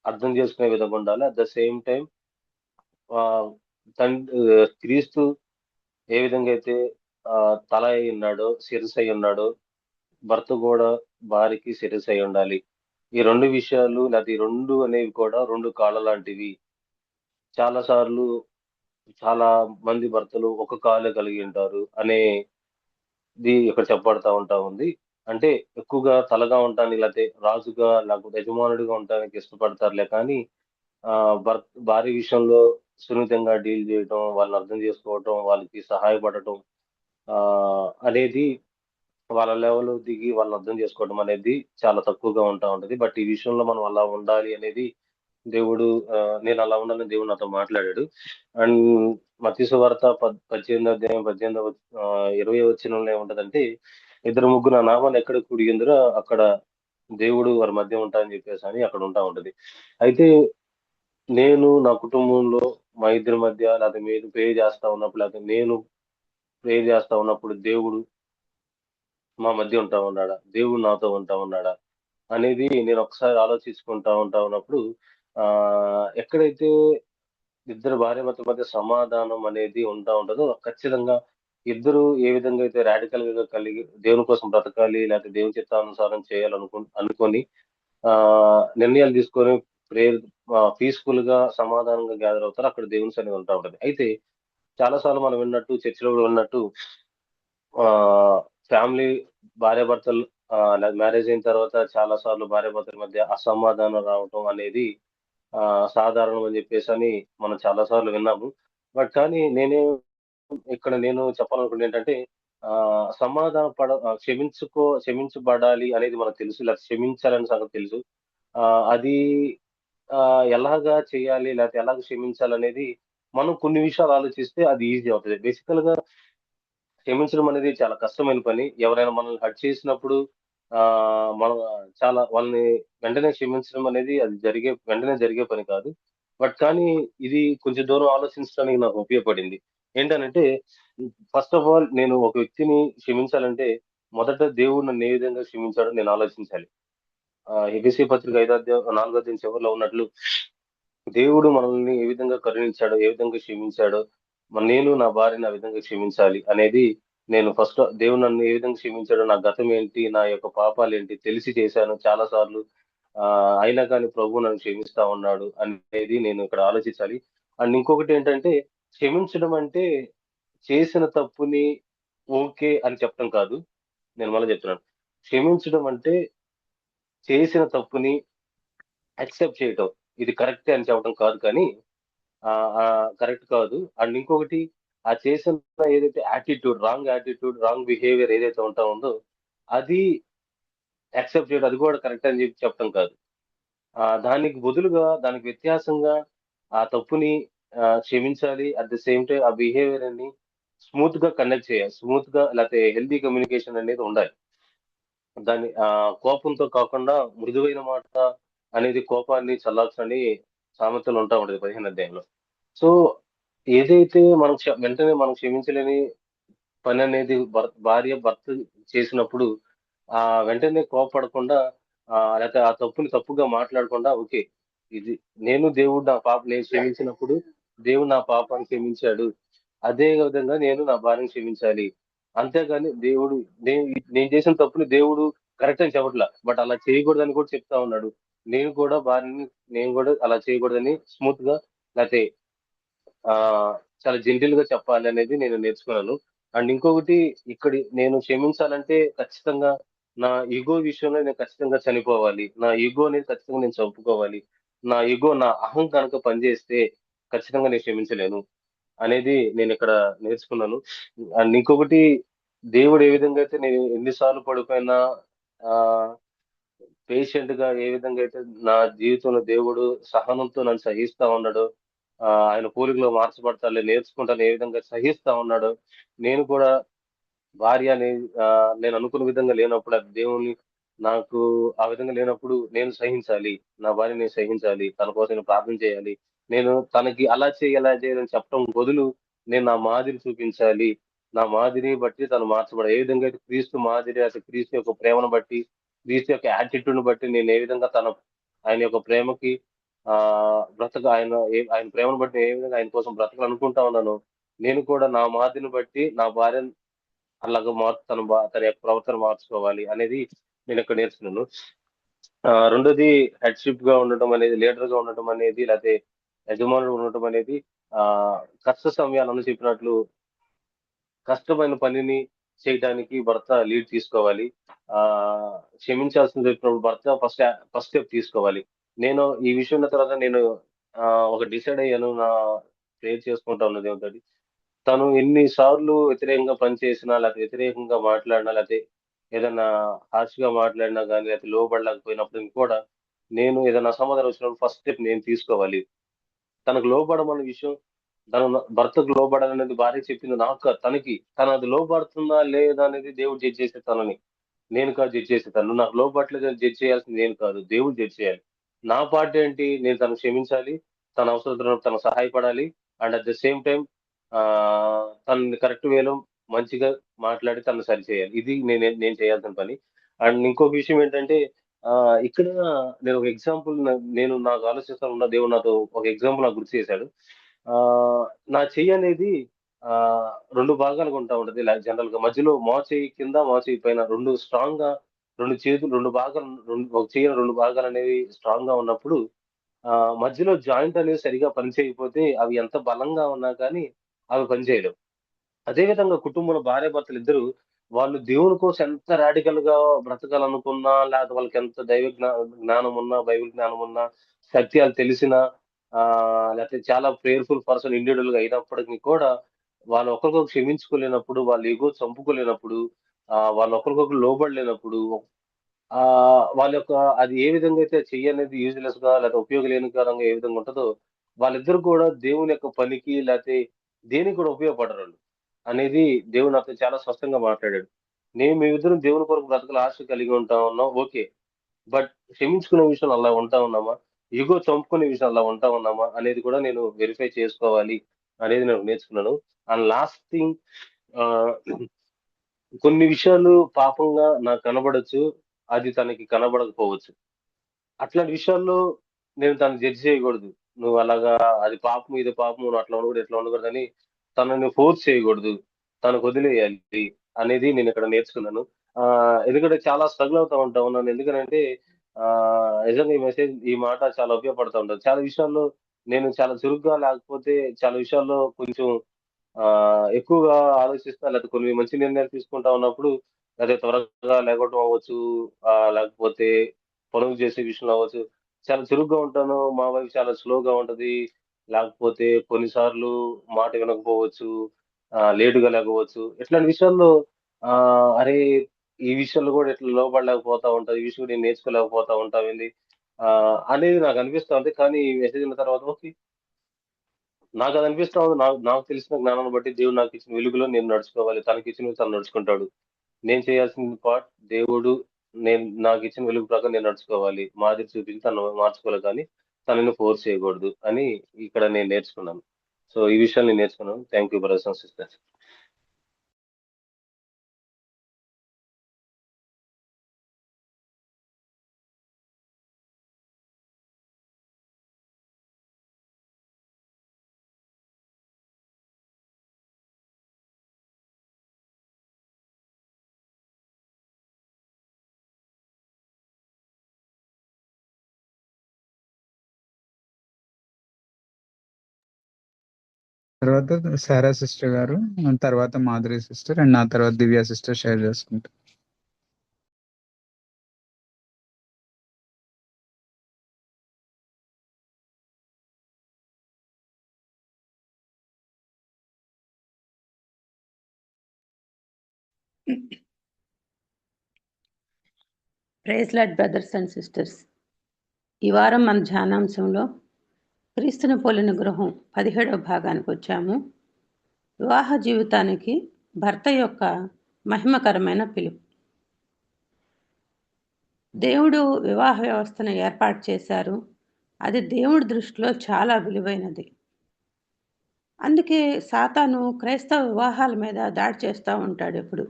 అర్థం చేసుకునే విధంగా ఉండాలి. అట్ ద సేమ్ టైం క్రీస్తు ఏ విధంగా అయితే తల అయి ఉన్నాడో, శిరస్సు అయి ఉన్నాడో, భర్త కూడా భార్యకి శిరస్సు అయి ఉండాలి. ఈ రెండు విషయాలు లేకపోతే ఈ రెండు అనేవి కూడా రెండు కాళ్ళ లాంటివి. చాలా సార్లు చాలా మంది భర్తలు ఒక కాలే కలిగి ఉంటారు అనేది ఇక్కడ చెప్పబడతా ఉంటా ఉంది. అంటే ఎక్కువగా తలగా ఉండటానికి లేకపోతే రాజుగా లేకపోతే యజమానుడిగా ఉండటానికి ఇష్టపడతారులే కానీ భార్య విషయంలో సున్నితంగా డీల్ చేయటం, వాళ్ళని అర్థం చేసుకోవటం, వాళ్ళకి సహాయపడటం అనేది వాళ్ళ లెవెల్ దిగి వాళ్ళని అర్థం చేసుకోవడం అనేది చాలా తక్కువగా ఉంటా ఉంటది. బట్ ఈ విషయంలో మనం అలా ఉండాలి అనేది దేవుడు నేను అలా ఉండాలని దేవుడు నాతో మాట్లాడాడు. అండ్ మత్తయి సువార్త 18వ అధ్యాయం 20వ వచనంలో ఏముంటదంటే, ఇద్దరు ముగ్గురు నా నామాన్ని ఎక్కడ కూడియుందురో అక్కడ దేవుడు వారి మధ్య ఉంటా అని చెప్పేసి అని అక్కడ ఉంటా ఉంటది. అయితే నేను నా కుటుంబంలో మా ఇద్దరి మధ్య లేకపోతే మీరు ప్రే చేస్తా ఉన్నప్పుడు లేకపోతే నేను ప్రే చేస్తా ఉన్నప్పుడు దేవుడు మా మధ్య ఉంటా ఉన్నాడా? దేవుడు నాతో ఉంటా ఉన్నాడా? అనేది నేను ఒకసారి ఆలోచించుకుంటా ఉన్నప్పుడు ఎక్కడైతే ఇద్దరు భార్యాభర్తల మధ్య సమాధానం అనేది ఉంటా ఉంటదో ఖచ్చితంగా ఇద్దరు ఏ విధంగా అయితే రాడికల్ గా కలిగి దేవుని కోసం బ్రతకాలి లేకపోతే దేవుని చిత్తానుసారం అనుకొని నిర్ణయాలు తీసుకొని ప్రేయర్ పీస్ఫుల్ గా సమాధానంగా గ్యాదర్ అవుతారు. అక్కడ దేవుని సన్నిధి ఉంటా ఉంటది. అయితే చాలా సార్లు మనం విన్నట్టు చర్చిలో కూడా విన్నట్టు ఫ్యామిలీ భార్యాభర్తలు మ్యారేజ్ అయిన తర్వాత చాలా సార్లు భార్యాభర్తల మధ్య అసమాధానం రావటం అనేది సాధారణం అని చెప్పేసి అని మనం చాలా సార్లు విన్నాము. బట్ కానీ నేను చెప్పాలనుకుంటే ఏంటంటే క్షమించబడాలి అనేది మనకు తెలుసు, లేకపోతే క్షమించాలని సంగతి తెలుసు. అది ఎలాగా చేయాలి లేకపోతే ఎలాగ క్షమించాలనేది మనం కొన్ని విషయాలు ఆలోచిస్తే అది ఈజీ అవుతుంది. బేసికల్ గా క్షమించడం అనేది చాలా కష్టమైన పని. ఎవరైనా మనల్ని హర్ట్ చేసినప్పుడు మనం చాలా వాళ్ళని వెంటనే క్షమించడం అనేది అది వెంటనే జరిగే పని కాదు. బట్ కానీ ఇది కొంచెం దూరం ఆలోచించడానికి నాకు ఉపయోగపడింది. ఏంటనంటే ఫస్ట్ ఆఫ్ ఆల్ నేను ఒక వ్యక్తిని క్షమించాలంటే మొదట దేవుడు నన్ను ఏ విధంగా క్షమించాడో నేను ఆలోచించాలి. ఎఫెసీ పత్రిక 4వ అధ్యాయం చివరిలో ఉన్నట్లు దేవుడు మనల్ని ఏ విధంగా కరుణించాడో, ఏ విధంగా క్షమించాడో నేను నా భార్యని ఆ విధంగా క్షమించాలి అనేది నేను ఫస్ట్ దేవుడు నన్ను ఏ విధంగా క్షమించాడో, నా గతం ఏంటి, నా యొక్క పాపాలు ఏంటి తెలిసి చేశాను చాలా సార్లు. అయినా కానీ ప్రభు నన్ను క్షమిస్తా ఉన్నాడు అనేది నేను ఇక్కడ ఆలోచించాలి. అండ్ ఇంకొకటి ఏంటంటే, క్షమించడం అంటే చేసిన తప్పుని ఓకే అని చెప్పడం కాదు. నేను మళ్ళీ చెప్తున్నాను. క్షమించడం అంటే చేసిన తప్పుని యాక్సెప్ట్ చేయటం. ఇది కరెక్టే అని చెప్పడం కాదు కానీ కరెక్ట్ కాదు. అండ్ ఇంకొకటి ఆ చేసిన ఏదైతే యాటిట్యూడ్, రాంగ్ బిహేవియర్ ఏదైతే ఉందో అది యాక్సెప్ట్ చేయడం, అది కూడా కరెక్ట్ అని చెప్పి చెప్పడం కాదు. దానికి బదులుగా, దానికి వ్యత్యాసంగా ఆ తప్పుని క్షమించాలి. అట్ ద సేమ్ టైమ్ ఆ బిహేవియర్ ని స్మూత్ గా కండక్ట్ చేయాలి. స్మూత్ గా లేకపోతే హెల్తీ కమ్యూనికేషన్ అనేది ఉండాలి. దాన్ని కోపంతో కాకుండా మృదువైన మాట అనేది కోపాన్ని చల్లార్చని సామెతలు ఉంటా ఉంటది 15 అధ్యాయంలో. సో ఏదైతే మనం వెంటనే మనం క్షమించలేని పని అనేది భార్య భర్త చేసినప్పుడు వెంటనే కోపపడకుండా లేకపోతే ఆ తప్పుని తప్పుగా మాట్లాడకుండా ఓకే, ఇది నేను క్షమించినప్పుడు దేవుడు నా పాపాన్ని క్షమించాడు, అదే విధంగా నేను నా భార్యను క్షమించాలి. అంతేగాని దేవుడు నేను నేను చేసిన తప్పుని దేవుడు కరెక్ట్ అని చెప్పట్లా, బట్ అలా చేయకూడదని కూడా చెప్తా ఉన్నాడు. నేను కూడా భార్యని నేను కూడా అలా చేయకూడదని స్మూత్ గా లేకపోతే ఆ చాలా జెంటిల్ గా చెప్పాలి అనేది నేను నేర్చుకున్నాను. అండ్ ఇంకొకటి, ఇక్కడ నేను క్షమించాలంటే ఖచ్చితంగా నా ఈగో విషయంలో నేను ఖచ్చితంగా చనిపోవాలి. నా ఈగో అనేది ఖచ్చితంగా నేను చంపుకోవాలి. నా అహం కనుక పనిచేస్తే ఖచ్చితంగా నేను క్షమించలేను అనేది నేను ఇక్కడ నేర్చుకున్నాను. అండ్ ఇంకొకటి, దేవుడు ఏ విధంగా అయితే నేను ఎన్నిసార్లు పడిపోయినా ఆ పేషెంట్ గా ఏ విధంగా అయితే నా జీవితంలో దేవుడు సహనంతో నన్ను సహిస్తా ఉన్నాడో, ఆయన పోలికలో మార్చబడతాలే నేర్చుకుంటాను ఏ విధంగా సహిస్తా ఉన్నాడో, నేను కూడా భార్య నేను అనుకున్న విధంగా లేనప్పుడు అది దేవుని నాకు ఆ విధంగా లేనప్పుడు నేను సహించాలి. నా భార్య నేను సహించాలి. తన కోసం నేను ప్రార్థన చేయాలి. నేను తనకి అలా చేయి, అలా చేయాలని చెప్పడం బదులు నేను నా మాదిరి చూపించాలి. నా మాదిరిని బట్టి తను మార్చబడాలి. ఏ విధంగా అయితే క్రీస్తు మాదిరి, అసలు క్రీస్తు యొక్క ప్రేమను బట్టి, క్రీస్తు యొక్క యాటిట్యూడ్ ని బట్టి నేను ఏ విధంగా ఆయన యొక్క ప్రేమకి ఆయన ప్రేమను బట్టి ఏ విధంగా ఆయన కోసం బ్రతకాలనుకుంటా ఉన్నాను, నేను కూడా నా మాదిరిని బట్టి నా భార్య అలాగా తన యొక్క ప్రవర్తన మార్చుకోవాలి అనేది నేను ఇక్కడ నేర్చుకున్నాను. రెండోది, హెడ్షిప్ గా ఉండటం అనేది, లీడర్ గా ఉండటం అనేది, లేకపోతే యజమానుడు ఉండటం అనేది కష్ట సమయాలను చెప్పినట్లు కష్టమైన పనిని చేయడానికి భర్త లీడ్ తీసుకోవాలి. ఆ క్షమించాల్సింది చెప్పినప్పుడు భర్త ఫస్ట్ స్టెప్ తీసుకోవాలి. నేను ఈ విషయం ఉన్న తర్వాత నేను ఒక డిసైడ్ అయ్యాను. ప్రేర్ చేసుకుంటా ఉన్న దేవుడితోటి, తను ఎన్ని సార్లు వ్యతిరేకంగా పనిచేసినా, లేకపోతే వ్యతిరేకంగా మాట్లాడినా, లేకపోతే ఏదైనా హార్ష్ గా మాట్లాడినా కానీ, లేకపోతే లోబడలేకపోయినప్పుడు కూడా నేను ఏదైనా సమాధానం వచ్చినప్పుడు ఫస్ట్ స్టెప్ నేను తీసుకోవాలి. తనకు లోబడమన్న విషయం, భర్తకు లోబడాలనేది భార్య చెప్పింది నాకు కాదు, తను అది లోబడుతుందా లేదా అనేది దేవుడు జడ్జ్ చేసే తనని, నేను కాదు జడ్జ్ చేసే తను. నాకు లోబడట్లేదు అని జడ్జ్ చేయాల్సింది నేను కాదు, దేవుడు జడ్జ్ చేయాలి. నా పార్ట్ ఏంటి, నేను తను క్షమించాలి, తన అవసరం తను సహాయపడాలి. And at the same time తనని కరెక్ట్ వేలో మంచిగా మాట్లాడి తను సరి చేయాలి. ఇది నేను చేయాల్సిన పని. అండ్ ఇంకొక విషయం ఏంటంటే ఇక్కడ నేను ఒక ఎగ్జాంపుల్, నేను నాకు ఆలోచిస్తా ఉన్న దేవుడు నాతో ఒక ఎగ్జాంపుల్ నాకు గుర్తు చేశాడు. నా చెయ్యి అనేది ఆ 2 భాగాలుగా ఉంటా ఉంటది. ఇలా జనరల్ గా మధ్యలో మోచేయి కింద, మోచేయి పైన 2 స్ట్రాంగ్ గా, 2 చేతులు 2 భాగాలు, ఒక చెయ్యి 2 భాగాలు అనేవి స్ట్రాంగ్ గా ఉన్నప్పుడు మధ్యలో జాయింట్ అనేది సరిగా పనిచేయకపోతే అవి ఎంత బలంగా ఉన్నా కానీ అవి పనిచేయలేవు. అదే విధంగా కుటుంబంలో భార్యాభర్తలు ఇద్దరు వాళ్ళు దేవుని కోసం ఎంత రాడికల్ గా బ్రతకాలనుకున్నా, లేకపోతే వాళ్ళకి ఎంత జ్ఞానం ఉన్నా, బైబిల్ జ్ఞానం ఉన్నా, సత్యాలు తెలిసినా, లేకపోతే చాలా ప్రేయర్ఫుల్ పర్సన్ ఇండివిడువల్ గా అయినప్పటికీ కూడా వాళ్ళు ఒకరికొకరు క్షమించుకోలేనప్పుడు, వాళ్ళు ఎగో చంపుకోలేనప్పుడు, వాళ్ళు ఒకరికొకరు లోబడలేనప్పుడు, వాళ్ళ యొక్క అది ఏ విధంగా అయితే చెయ్యి అనేది యూజ్లెస్ గా లేకపోతే ఉపయోగలేనికరంగా ఏ విధంగా ఉంటుందో, వాళ్ళిద్దరు కూడా దేవుని యొక్క పనికి లేకపోతే దేనికి కూడా ఉపయోగపడరు అనేది దేవుడు నాతో చాలా స్పష్టంగా మాట్లాడాడు. మేమిద్దరం దేవుని కొరకు బ్రతకాల ఆశ కలిగి ఉంటా ఉన్నాం, ఓకే. బట్ క్షమించుకునే విషయంలో అలా ఉంటా ఉన్నామా? ఇగో చంపుకునే విషయం అలా ఉంటా ఉన్నామా? అనేది కూడా నేను వెరిఫై చేసుకోవాలి అనేది నేను నేర్చుకున్నాను. అండ్ లాస్ట్ థింగ్, ఆహ్, కొన్ని విషయాలు పాపంగా నాకు కనబడొచ్చు. అది తనకి కనబడకపోవచ్చు. అట్లాంటి విషయాల్లో నేను తనని జడ్జ్ చేయకూడదు. నువ్వు అలాగా అది పాపం, ఇది పాపం, నువ్వు అట్లా ఉండకూడదు, ఇట్లా ఉండకూడదని తనని ఫోర్స్ చేయకూడదు. తనకు వదిలేయాలి అనేది నేనిక్కడ నేర్చుకున్నాను. ఎందుకంటే చాలా స్ట్రగుల్ అవుతా ఉన్నాను. ఎందుకనంటే నిజంగా ఈ మాట చాలా ఉపయోగపడతా ఉంటది. చాలా విషయాల్లో నేను చాలా చురుగ్గా లేకపోతే చాలా విషయాల్లో కొంచెం ఎక్కువగా ఆలోచిస్తా, లేకపోతే కొన్ని మంచి నిర్ణయాలు తీసుకుంటా ఉన్నప్పుడు అదే త్వరగా లేకపోవడం అవ్వచ్చు, లేకపోతే పనులు చేసే విషయంలో అవ్వచ్చు, చాలా చురుగ్గా ఉంటాను. మా వైఫ్ చాలా స్లోగా ఉంటది. లేకపోతే కొన్నిసార్లు మాట వినకపోవచ్చు, లేటుగా లేకపోవచ్చు. ఇట్లాంటి విషయాల్లో అరే ఈ విషయంలో కూడా ఇట్లా లోపడలేకపోతా ఉంటా, ఈ విషయం కూడా నేను నేర్చుకోలేకపోతా ఉంటామేంది అనేది నాకు అనిపిస్తా ఉంది. కానీ ఈ మెసేజ్ విన్న తర్వాత ఓకే, నాకు అది అనిపిస్తా ఉంది. నాకు నాకు తెలిసిన జ్ఞానాన్ని బట్టి దేవుడు నాకు ఇచ్చిన వెలుగులో నేను నడుచుకోవాలి. తనకి ఇచ్చిన తను నడుచుకుంటాడు. నేను చేయాల్సిన పార్ట్ దేవుడు, నేను నాకు ఇచ్చిన వెలుగు ప్రకారం నేను నడుచుకోవాలి. మాదిరి చూపించి తను మార్చుకోవాలి, కానీ తనని ఫోర్స్ చేయకూడదు అని ఇక్కడ నేను నేర్చుకున్నాను. సో ఈ విషయాలు నేను నేర్చుకున్నాను. Thank you brothers and sisters. తర్వాత సారా సిస్టర్ గారు, తర్వాత మాధురి సిస్టర్, అండ్ నా తర్వాత దివ్య సిస్టర్ షేర్ చేసుకుంటారు. Praise lord brothers and sisters. ఈ వారం మన ధ్యానాంశంలో క్రీస్తుని పోలిన గృహం 17వ భాగానికి వచ్చాము. వివాహ జీవితానికి భర్త యొక్క మహిమకరమైన పిలుపు. దేవుడు వివాహ వ్యవస్థను ఏర్పాటు చేశారు. అది దేవుడి దృష్టిలో చాలా విలువైనది. అందుకే సాతాను క్రైస్తవ వివాహాల మీద దాడి చేస్తూ ఉంటాడు. ఎప్పుడు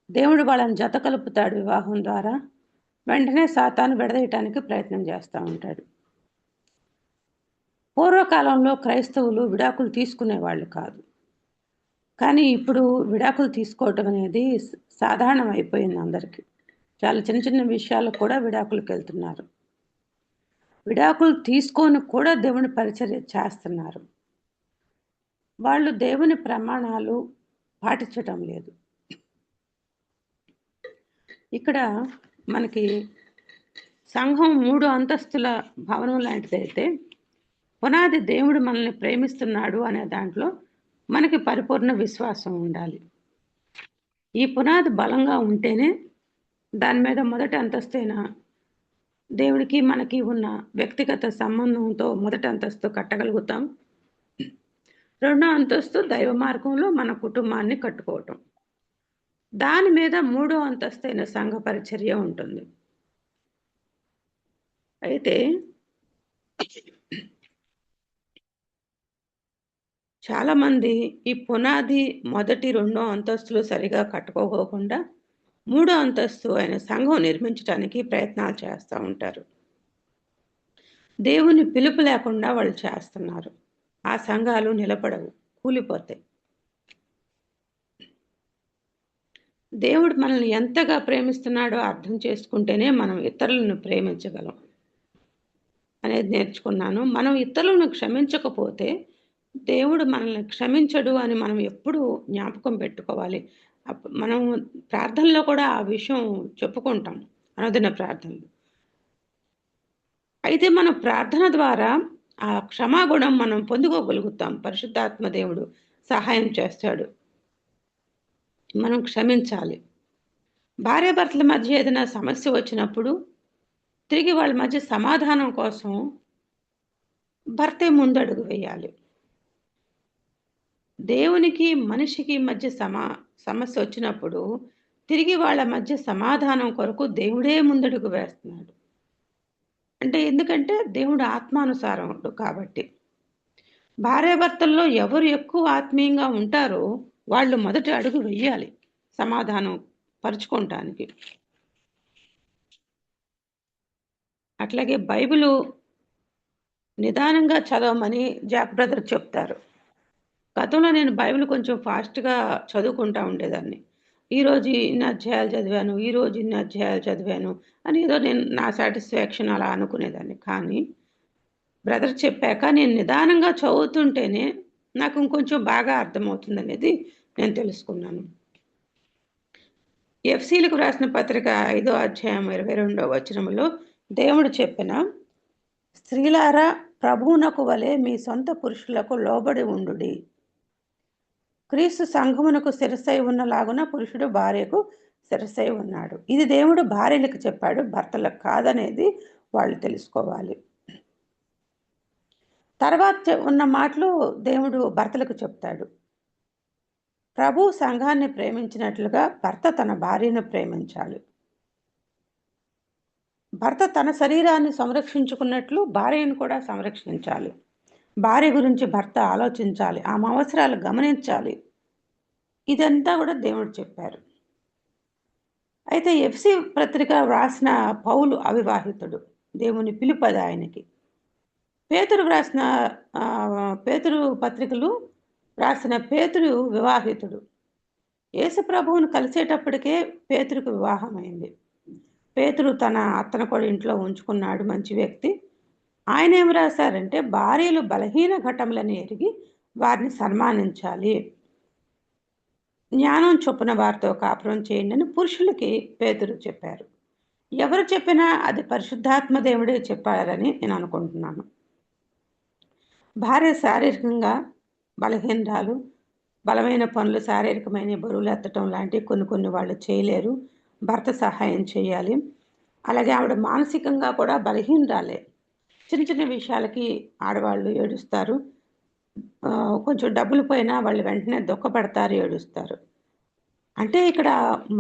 దేవుడు వాళ్ళని జత కలుపుతాడు వివాహం ద్వారా, వెంటనే సాతాను విడదీయటానికి ప్రయత్నం చేస్తూ ఉంటాడు. పూర్వకాలంలో క్రైస్తవులు విడాకులు తీసుకునేవాళ్ళు కాదు, కానీ ఇప్పుడు విడాకులు తీసుకోవటం అనేది సాధారణం అయిపోయింది అందరికీ. చాలా చిన్న చిన్న విషయాలు కూడా విడాకులకు వెళ్తున్నారు. విడాకులు తీసుకొని కూడా దేవుని పరిచర్య చేస్తున్నారు. వాళ్ళు దేవుని ప్రమాణాలు పాటించటం లేదు. ఇక్కడ మనకి సంఘం 3 అంతస్తుల భవనం లాంటిదైతే పునాది దేవుడు మనల్ని ప్రేమిస్తున్నాడు అనే దాంట్లో మనకి పరిపూర్ణ విశ్వాసం ఉండాలి. ఈ పునాది బలంగా ఉంటేనే దాని మీద మొదటి అంతస్తైన దేవుడికి మనకి ఉన్న వ్యక్తిగత సంబంధంతో మొదటి అంతస్తు కట్టగలుగుతాం. 2వ అంతస్తు దైవ మార్గంలో మన కుటుంబాన్ని కట్టుకోవటం. దాని మీద 3వ అంతస్తైన సంఘ పరిచర్య ఉంటుంది. అయితే చాలామంది ఈ పునాది మొదటి 2వ అంతస్తులు సరిగా కట్టుకోకుండా 3వ అంతస్తు అయిన సంఘం నిర్మించడానికి ప్రయత్నాలు చేస్తూ ఉంటారు. దేవుని పిలుపు లేకుండా వాళ్ళు చేస్తున్నారు. ఆ సంఘాలు నిలబడవు, కూలిపోతాయి. దేవుడు మనల్ని ఎంతగా ప్రేమిస్తున్నాడో అర్థం చేసుకుంటేనే మనం ఇతరులను ప్రేమించగలం అనేది నేర్చుకున్నాను. మనం ఇతరులను క్షమించకపోతే దేవుడు మనల్ని క్షమించడు అని మనం ఎప్పుడు జ్ఞాపకం పెట్టుకోవాలి. మనం ప్రార్థనలో కూడా ఆ విషయం చెప్పుకుంటాం, అనుదిన ప్రార్థనలు. అయితే మన ప్రార్థన ద్వారా ఆ క్షమాగుణం మనం పొందుకోగలుగుతాం. పరిశుద్ధాత్మ దేవుడు సహాయం చేస్తాడు. మనం క్షమించాలి. భార్యాభర్తల మధ్య ఏదైనా సమస్య వచ్చినప్పుడు తిరిగి వాళ్ళ మధ్య సమాధానం కోసం భర్తే ముందడుగు వేయాలి. దేవునికి మనిషికి మధ్య సమస్య వచ్చినప్పుడు తిరిగి వాళ్ళ మధ్య సమాధానం కొరకు దేవుడే ముందడుగు వేస్తున్నాడు. అంటే ఎందుకంటే దేవుడు ఆత్మానుసారుడు కాబట్టి. భార్యాభర్తల్లో ఎవరు ఎక్కువ ఆత్మీయంగా ఉంటారో వాళ్ళు మొదటి అడుగు వెయ్యాలి సమాధానం పరుచుకోవటానికి. అట్లాగే బైబిలు నిదానంగా చదవమని జాక్ బ్రదర్ చెప్తారు. గతంలో నేను బైబిల్ కొంచెం ఫాస్ట్గా చదువుకుంటా ఉండేదాన్ని. ఈరోజు ఇన్ని అధ్యాయాలు చదివాను, ఈరోజు ఇన్ని అధ్యాయాలు చదివాను అని ఏదో నేను నా సాటిస్ఫాక్షన్ అలా అనుకునేదాన్ని. కానీ బ్రదర్ చెప్పాక నేను నిదానంగా చదువుతుంటేనే నాకు ఇంకొంచెం బాగా అర్థమవుతుంది అనేది నేను తెలుసుకున్నాను. ఎఫ్సీలకు రాసిన పత్రిక 5వ అధ్యాయం 22వ వచనంలో దేవుడు చెప్పిన, స్త్రీలారా ప్రభువునకు వలె మీ సొంత పురుషులకు లోబడి ఉండుడి. క్రీస్తు సంఘమునకు శిరస్సై ఉన్నలాగున పురుషుడు భార్యకు శిరస్సై ఉన్నాడు. ఇది దేవుడు భార్యలకు చెప్పాడు, భర్తలకు కాదనేది వాళ్ళు తెలుసుకోవాలి. తర్వాత ఉన్న మాటలు దేవుడు భర్తలకు చెప్తాడు. ప్రభు సంఘాన్ని ప్రేమించినట్లుగా భర్త తన భార్యను ప్రేమించాలి. భర్త తన శరీరాన్ని సంరక్షించుకున్నట్లు భార్యను కూడా సంరక్షించాలి. భార్య గురించి భర్త ఆలోచించాలి, ఆమె అవసరాలు గమనించాలి. ఇదంతా కూడా దేవుడు చెప్పారు. అయితే ఎఫ్సి పత్రిక వ్రాసిన పౌలు అవివాహితుడు, దేవుని పిలుపది ఆయనకి. పేతురు వ్రాసిన పేతురు పత్రికలు రాసిన పేతురు వివాహితుడు. యేసు ప్రభువును కలిసేటప్పటికే పేతురుకు వివాహం అయింది. పేతురు తన అత్తను కూడా ఇంట్లో ఉంచుకున్నాడు, మంచి వ్యక్తి. ఆయన ఏం రాశారంటే, భార్యలు బలహీన ఘటములను ఎరిగి వారిని సన్మానించాలి, జ్ఞానం చొప్పున వారితో కాపురం చేయండి అని పురుషులకి పేతురు చెప్పారు. ఎవరు చెప్పినా అది పరిశుద్ధాత్మ దేవుడే చెప్పారని నేను అనుకుంటున్నాను. భార్య శారీరకంగా బలహీనరాలు, బలమైన పనులు, శారీరకమైన బరువులు ఎత్తడం లాంటివి కొన్ని వాళ్ళు చేయలేరు, భర్త సహాయం చేయాలి. అలాగే ఆవిడ మానసికంగా కూడా బలహీనరాలే. చిన్న చిన్న విషయాలకి ఆడవాళ్ళు ఏడుస్తారు, కొంచెం డబ్బులు పోయినా వాళ్ళు వెంటనే దుఃఖపడతారు, ఏడుస్తారు. అంటే ఇక్కడ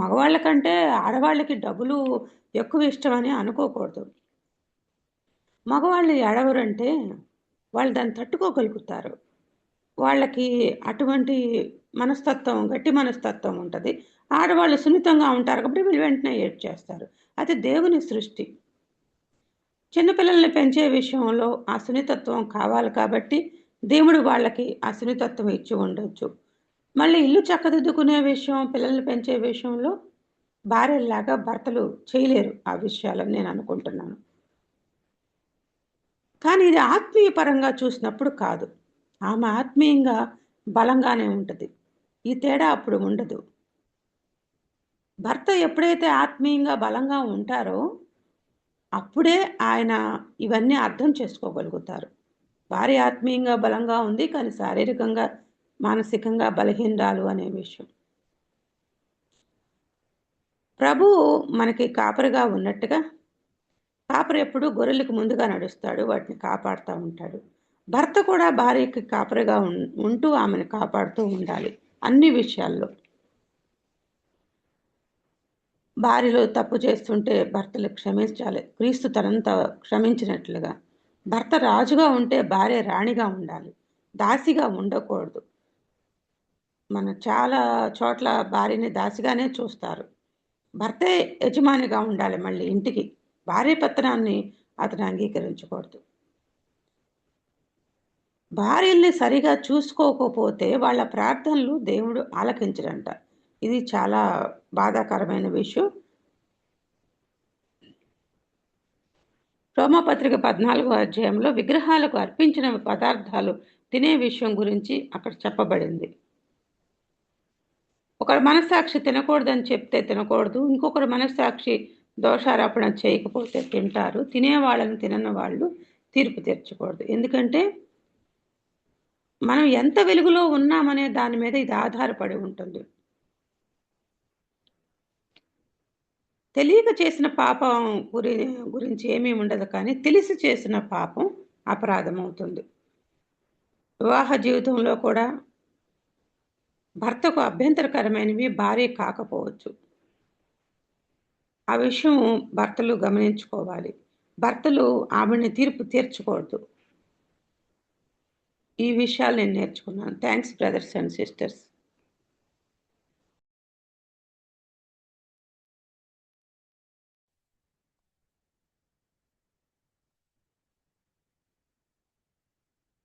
మగవాళ్ళ కంటే ఆడవాళ్ళకి డబ్బులు ఎక్కువ ఇష్టమని అనుకోకూడదు. మగవాళ్ళు ఏడవరంటే వాళ్ళు దాన్ని తట్టుకోగలుగుతారు. వాళ్ళకి అటువంటి మనస్తత్వం, గట్టి మనస్తత్వం ఉంటుంది. ఆడవాళ్ళు సున్నితంగా ఉంటారు కాబట్టి వీళ్ళు వెంటనే ఏడ్చేస్తారు. అది దేవుని సృష్టి. చిన్నపిల్లల్ని పెంచే విషయంలో ఆ సున్నితత్వం కావాలి కాబట్టి దేవుడు వాళ్ళకి ఆ సున్నితత్వం ఇచ్చి ఉండొచ్చు. మళ్ళీ ఇల్లు చక్కదిద్దుకునే విషయం, పిల్లల్ని పెంచే విషయంలో భార్యలాగా భర్తలు చేయలేరు ఆ విషయాలని నేను అనుకుంటున్నాను. కానీ ఇది ఆత్మీయ పరంగా చూసినప్పుడు కాదు. ఆమె ఆత్మీయంగా బలంగానే ఉంటుంది, ఈ తేడా అప్పుడు ఉండదు. భర్త ఎప్పుడైతే ఆత్మీయంగా బలంగా ఉంటారో అప్పుడే ఆయన ఇవన్నీ అర్థం చేసుకోగలుగుతారు. భార్య ఆత్మీయంగా బలంగా ఉంది కానీ శారీరకంగా, మానసికంగా బలహీనరాలు అనే విషయం. ప్రభు మనకి కాపరిగా ఉన్నట్టుగా, కాపరి ఎప్పుడు గొర్రెలకు ముందుగా నడుస్తాడు, వాటిని కాపాడుతూ ఉంటాడు. భర్త కూడా భార్యకి కాపరిగా ఉంటూ ఆమెను కాపాడుతూ ఉండాలి అన్ని విషయాల్లో. భార్యలు తప్పు చేస్తుంటే భర్తలు క్షమించాలి, క్రీస్తు తనంత క్షమించినట్లుగా. భర్త రాజుగా ఉంటే భార్య రాణిగా ఉండాలి, దాసిగా ఉండకూడదు. మన చాలా చోట్ల భార్యని దాసిగానే చూస్తారు. భర్తే యజమానిగా ఉండాలి మళ్ళీ ఇంటికి. భార్య పత్రాన్ని అతను అంగీకరించకూడదు. భార్యల్ని సరిగా చూసుకోకపోతే వాళ్ళ ప్రార్థనలు దేవుడు ఆలకించడంట. ఇది చాలా బాధాకరమైన విషయం. రోమాపత్రిక 14వ అధ్యాయంలో విగ్రహాలకు అర్పించిన పదార్థాలు తినే విషయం గురించి అక్కడ చెప్పబడింది. ఒకరి మనస్సాక్షి తినకూడదని చెప్తే తినకూడదు, ఇంకొకరి మనస్సాక్షి దోషారోపణ చేయకపోతే తింటారు. తినేవాళ్ళని తినని వాళ్ళు తీర్పు తీర్చకూడదు. ఎందుకంటే మనం ఎంత వెలుగులో ఉన్నామనే దాని మీద ఇది ఆధారపడి ఉంటుంది. తెలియక చేసిన పాపం గురించి ఏమీ ఉండదు, కానీ తెలిసి చేసిన పాపం అపరాధం అవుతుంది. వివాహ జీవితంలో కూడా భర్తకు అభ్యంతరకరమైనవి భార్య కాకపోవచ్చు. ఆ విషయం భర్తలు గమనించుకోవాలి. భర్తలు ఆమెని తీర్పు తీర్చకూడదు. ఈ విషయాలు నేను నేర్చుకున్నాను. Thanks brothers and sisters.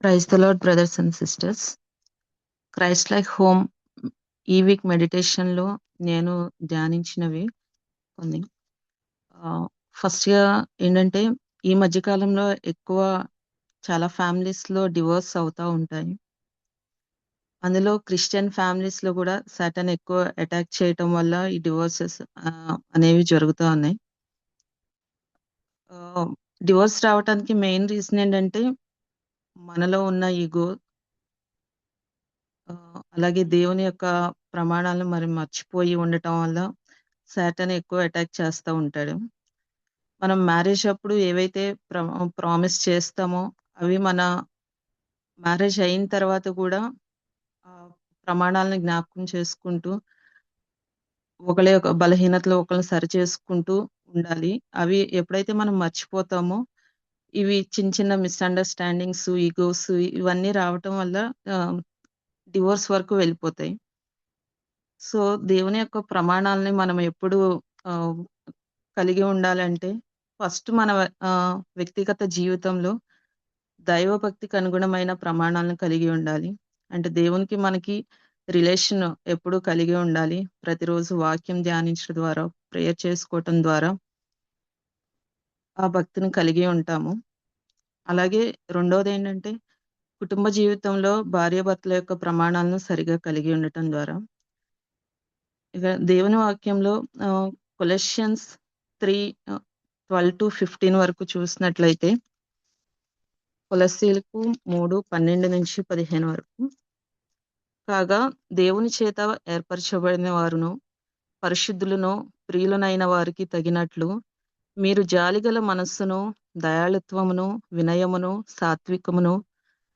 Praise the Lord, brothers and sisters. Christ like home ఈ వీక్ మెడిటేషన్ లో నేను ధ్యానించినవి కొన్ని. ఫస్ట్ గా ఏంటంటే ఈ మధ్య కాలంలో ఎక్కువ చాలా ఫ్యామిలీస్‌లో డివోర్స్ అవుతా ఉంటాయి. అందులో క్రిస్టియన్ ఫ్యామిలీస్‌లో గూడా సాటాన్ ఎక్కువ అటాక్ చేయటం వల్ల ఈ డివోర్సెస్ అనేవి జరుగుతా ఉన్నాయి. ఆహ్, డివోర్స్ రావటానికి మెయిన్ రీజన్ ఏంటంటే, మనలో ఉన్న ఈగో అలాగే దేవుని యొక్క ప్రమాణాలను మరి మర్చిపోయి ఉండటం వల్ల సాటాన్ ఎక్కువ అటాక్ చేస్తా ఉంటాడు. మనం మ్యారేజ్ అప్పుడు ఏవైతే ప్రామిస్ చేస్తామో, అవి మన మ్యారేజ్ అయిన తర్వాత కూడా ఆహ్, ప్రమాణాలను జ్ఞాపకం చేసుకుంటూ, ఒకళ్ళ యొక్క బలహీనతలు ఒకళ్ళని సరిచేసుకుంటూ ఉండాలి. అవి ఎప్పుడైతే మనం మర్చిపోతామో, ఇవి చిన్న చిన్న మిస్‌అండర్‌స్టాండింగ్స్, ఈగోస్ ఇవన్నీ రావటం వల్ల ఆహ్, డివోర్స్ వరకు వెళ్ళిపోతాయి. సో, దేవుని యొక్క ప్రమాణాలని మనం ఎప్పుడు ఆహ్, కలిగి ఉండాలంటే, ఫస్ట్ మన వ్యక్తిగత జీవితంలో దైవభక్తికి అనుగుణమైన ప్రమాణాలను కలిగి ఉండాలి. అంటే దేవునికి మనకి రిలేషన్ ఎప్పుడూ కలిగి ఉండాలి. ప్రతిరోజు వాక్యం ధ్యానించడం ద్వారా, ప్రేయర్ చేసుకోవటం ద్వారా ఆ భక్తిని కలిగి ఉంటాము. అలాగే రెండోదేంటంటే, కుటుంబ జీవితంలో భార్యాభర్తల యొక్క ప్రమాణాలను సరిగా కలిగి ఉండటం ద్వారా, ఇక దేవుని వాక్యంలో కొలెషన్స్ 3 12-15 వరకు చూసినట్లయితే, కొలస్సీలకు 3:12-15 వరకు. కాగా దేవుని చేత ఏర్పరచబడిన వారును, పరిశుద్ధులను, ప్రియులనైన వారికి తగినట్లు మీరు జాలిగల మనస్సును, దయాళుత్వమును, వినయమును, సాత్వికమును,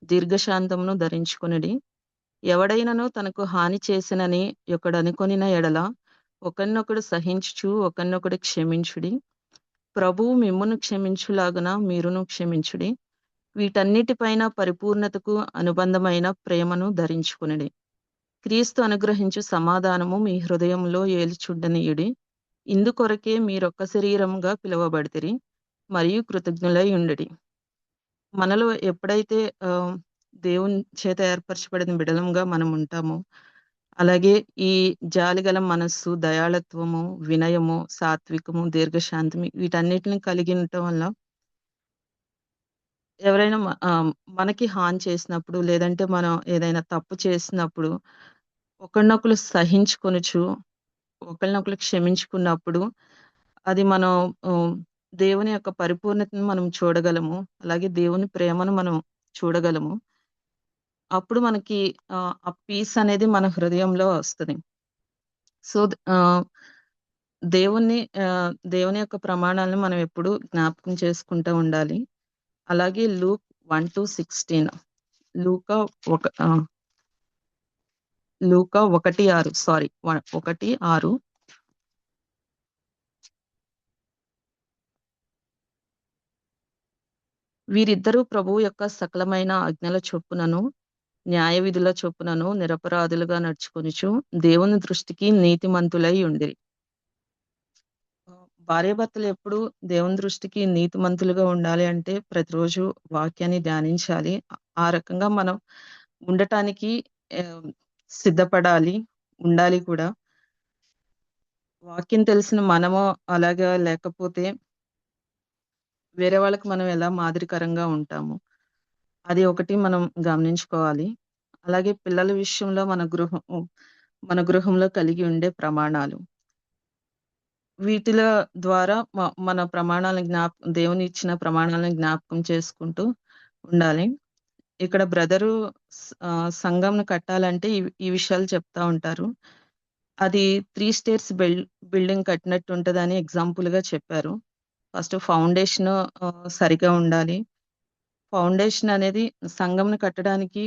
దీర్ఘశాంతమును ధరించుకొనుడి. ఎవడైనను తనకు హాని చేసినని ఒకడనుకొనిన ఎడల ఒకరినొకడు సహించుచు ఒకరినొకడు క్షమించుడి. ప్రభువు మిమ్మును క్షమించులాగున మీరును క్షమించుడి. వీటన్నిటిపైన పరిపూర్ణతకు అనుబంధమైన ప్రేమను ధరించుకొనుడి. క్రీస్తు అనుగ్రహించు సమాధానము మీ హృదయంలో ఏలుచుండనీయుడి. ఇందుకొరకే మీరొక్క శరీరముగా పిలువబడితిరి మరియు కృతజ్ఞులై ఉండుడి. మనలో ఎప్పుడైతే దేవుని చేత ఏర్పరచబడిన బిడలంగా మనం ఉంటామో, అలాగే ఈ జాలిగల మనస్సు, దయాళత్వము, వినయము, సాత్వికము, దీర్ఘశాంతము వీటన్నిటిని కలిగి ఉండటం వల్ల ఎవరైనా మనకి హాని చేసినప్పుడు, లేదంటే మనం ఏదైనా తప్పు చేసినప్పుడు ఒకరినొకరు సహించుకొనుచు, ఒకళ్ళనొకళ్ళు క్షమించుకున్నప్పుడు అది మనం దేవుని యొక్క పరిపూర్ణతను మనం చూడగలము. అలాగే దేవుని ప్రేమను మనం చూడగలము. అప్పుడు మనకి ఆ పీస్ అనేది మన హృదయంలో వస్తది. సో, దేవుని యొక్క ప్రమాణాలను మనం ఎప్పుడూ జ్ఞాపకం చేసుకుంటూ ఉండాలి. అలాగే లూక్ 1-16 లూకా 1:6 సారీ 1:6 వీరిద్దరూ ప్రభువు యొక్క సకలమైన ఆజ్ఞల చొప్పునను, న్యాయ విధుల చొప్పునను నిరపరాధులుగా నడుచుకొనుచు దేవుని దృష్టికి నీతిమంతులై ఉండిరి. భార్యాభర్తలు ఎప్పుడు దేవుని దృష్టికి నీతిమంతులుగా ఉండాలి అంటే ప్రతిరోజు వాక్యాన్ని ధ్యానించాలి. ఆ రకంగా మనం ఉండటానికి సిద్ధపడాలి, ఉండాలి కూడా. వాక్యం తెలిసిన మనము అలాగా లేకపోతే వేరే వాళ్ళకి మనం ఎలా మాదిరికరంగా ఉంటాము. అది ఒకటి మనం గమనించుకోవాలి. అలాగే పిల్లల విషయంలో మన గృహంలో కలిగి ఉండే ప్రమాణాలు. వీటిల ద్వారా మన ప్రమాణాలను దేవుని ఇచ్చిన ప్రమాణాలను జ్ఞాపకం చేసుకుంటూ ఉండాలి. ఇక్కడ బ్రదరు సంఘంను కట్టాలంటే ఈ విషయాలు చెప్తా ఉంటారు. అది 3 స్టేర్స్ బిల్డింగ్ కట్టినట్టు ఉంటదని ఎగ్జాంపుల్‌గా చెప్పారు. ఫస్ట్ ఫౌండేషన్ సరిగ్గా ఉండాలి. ఫౌండేషన్ అనేది సంఘంను కట్టడానికి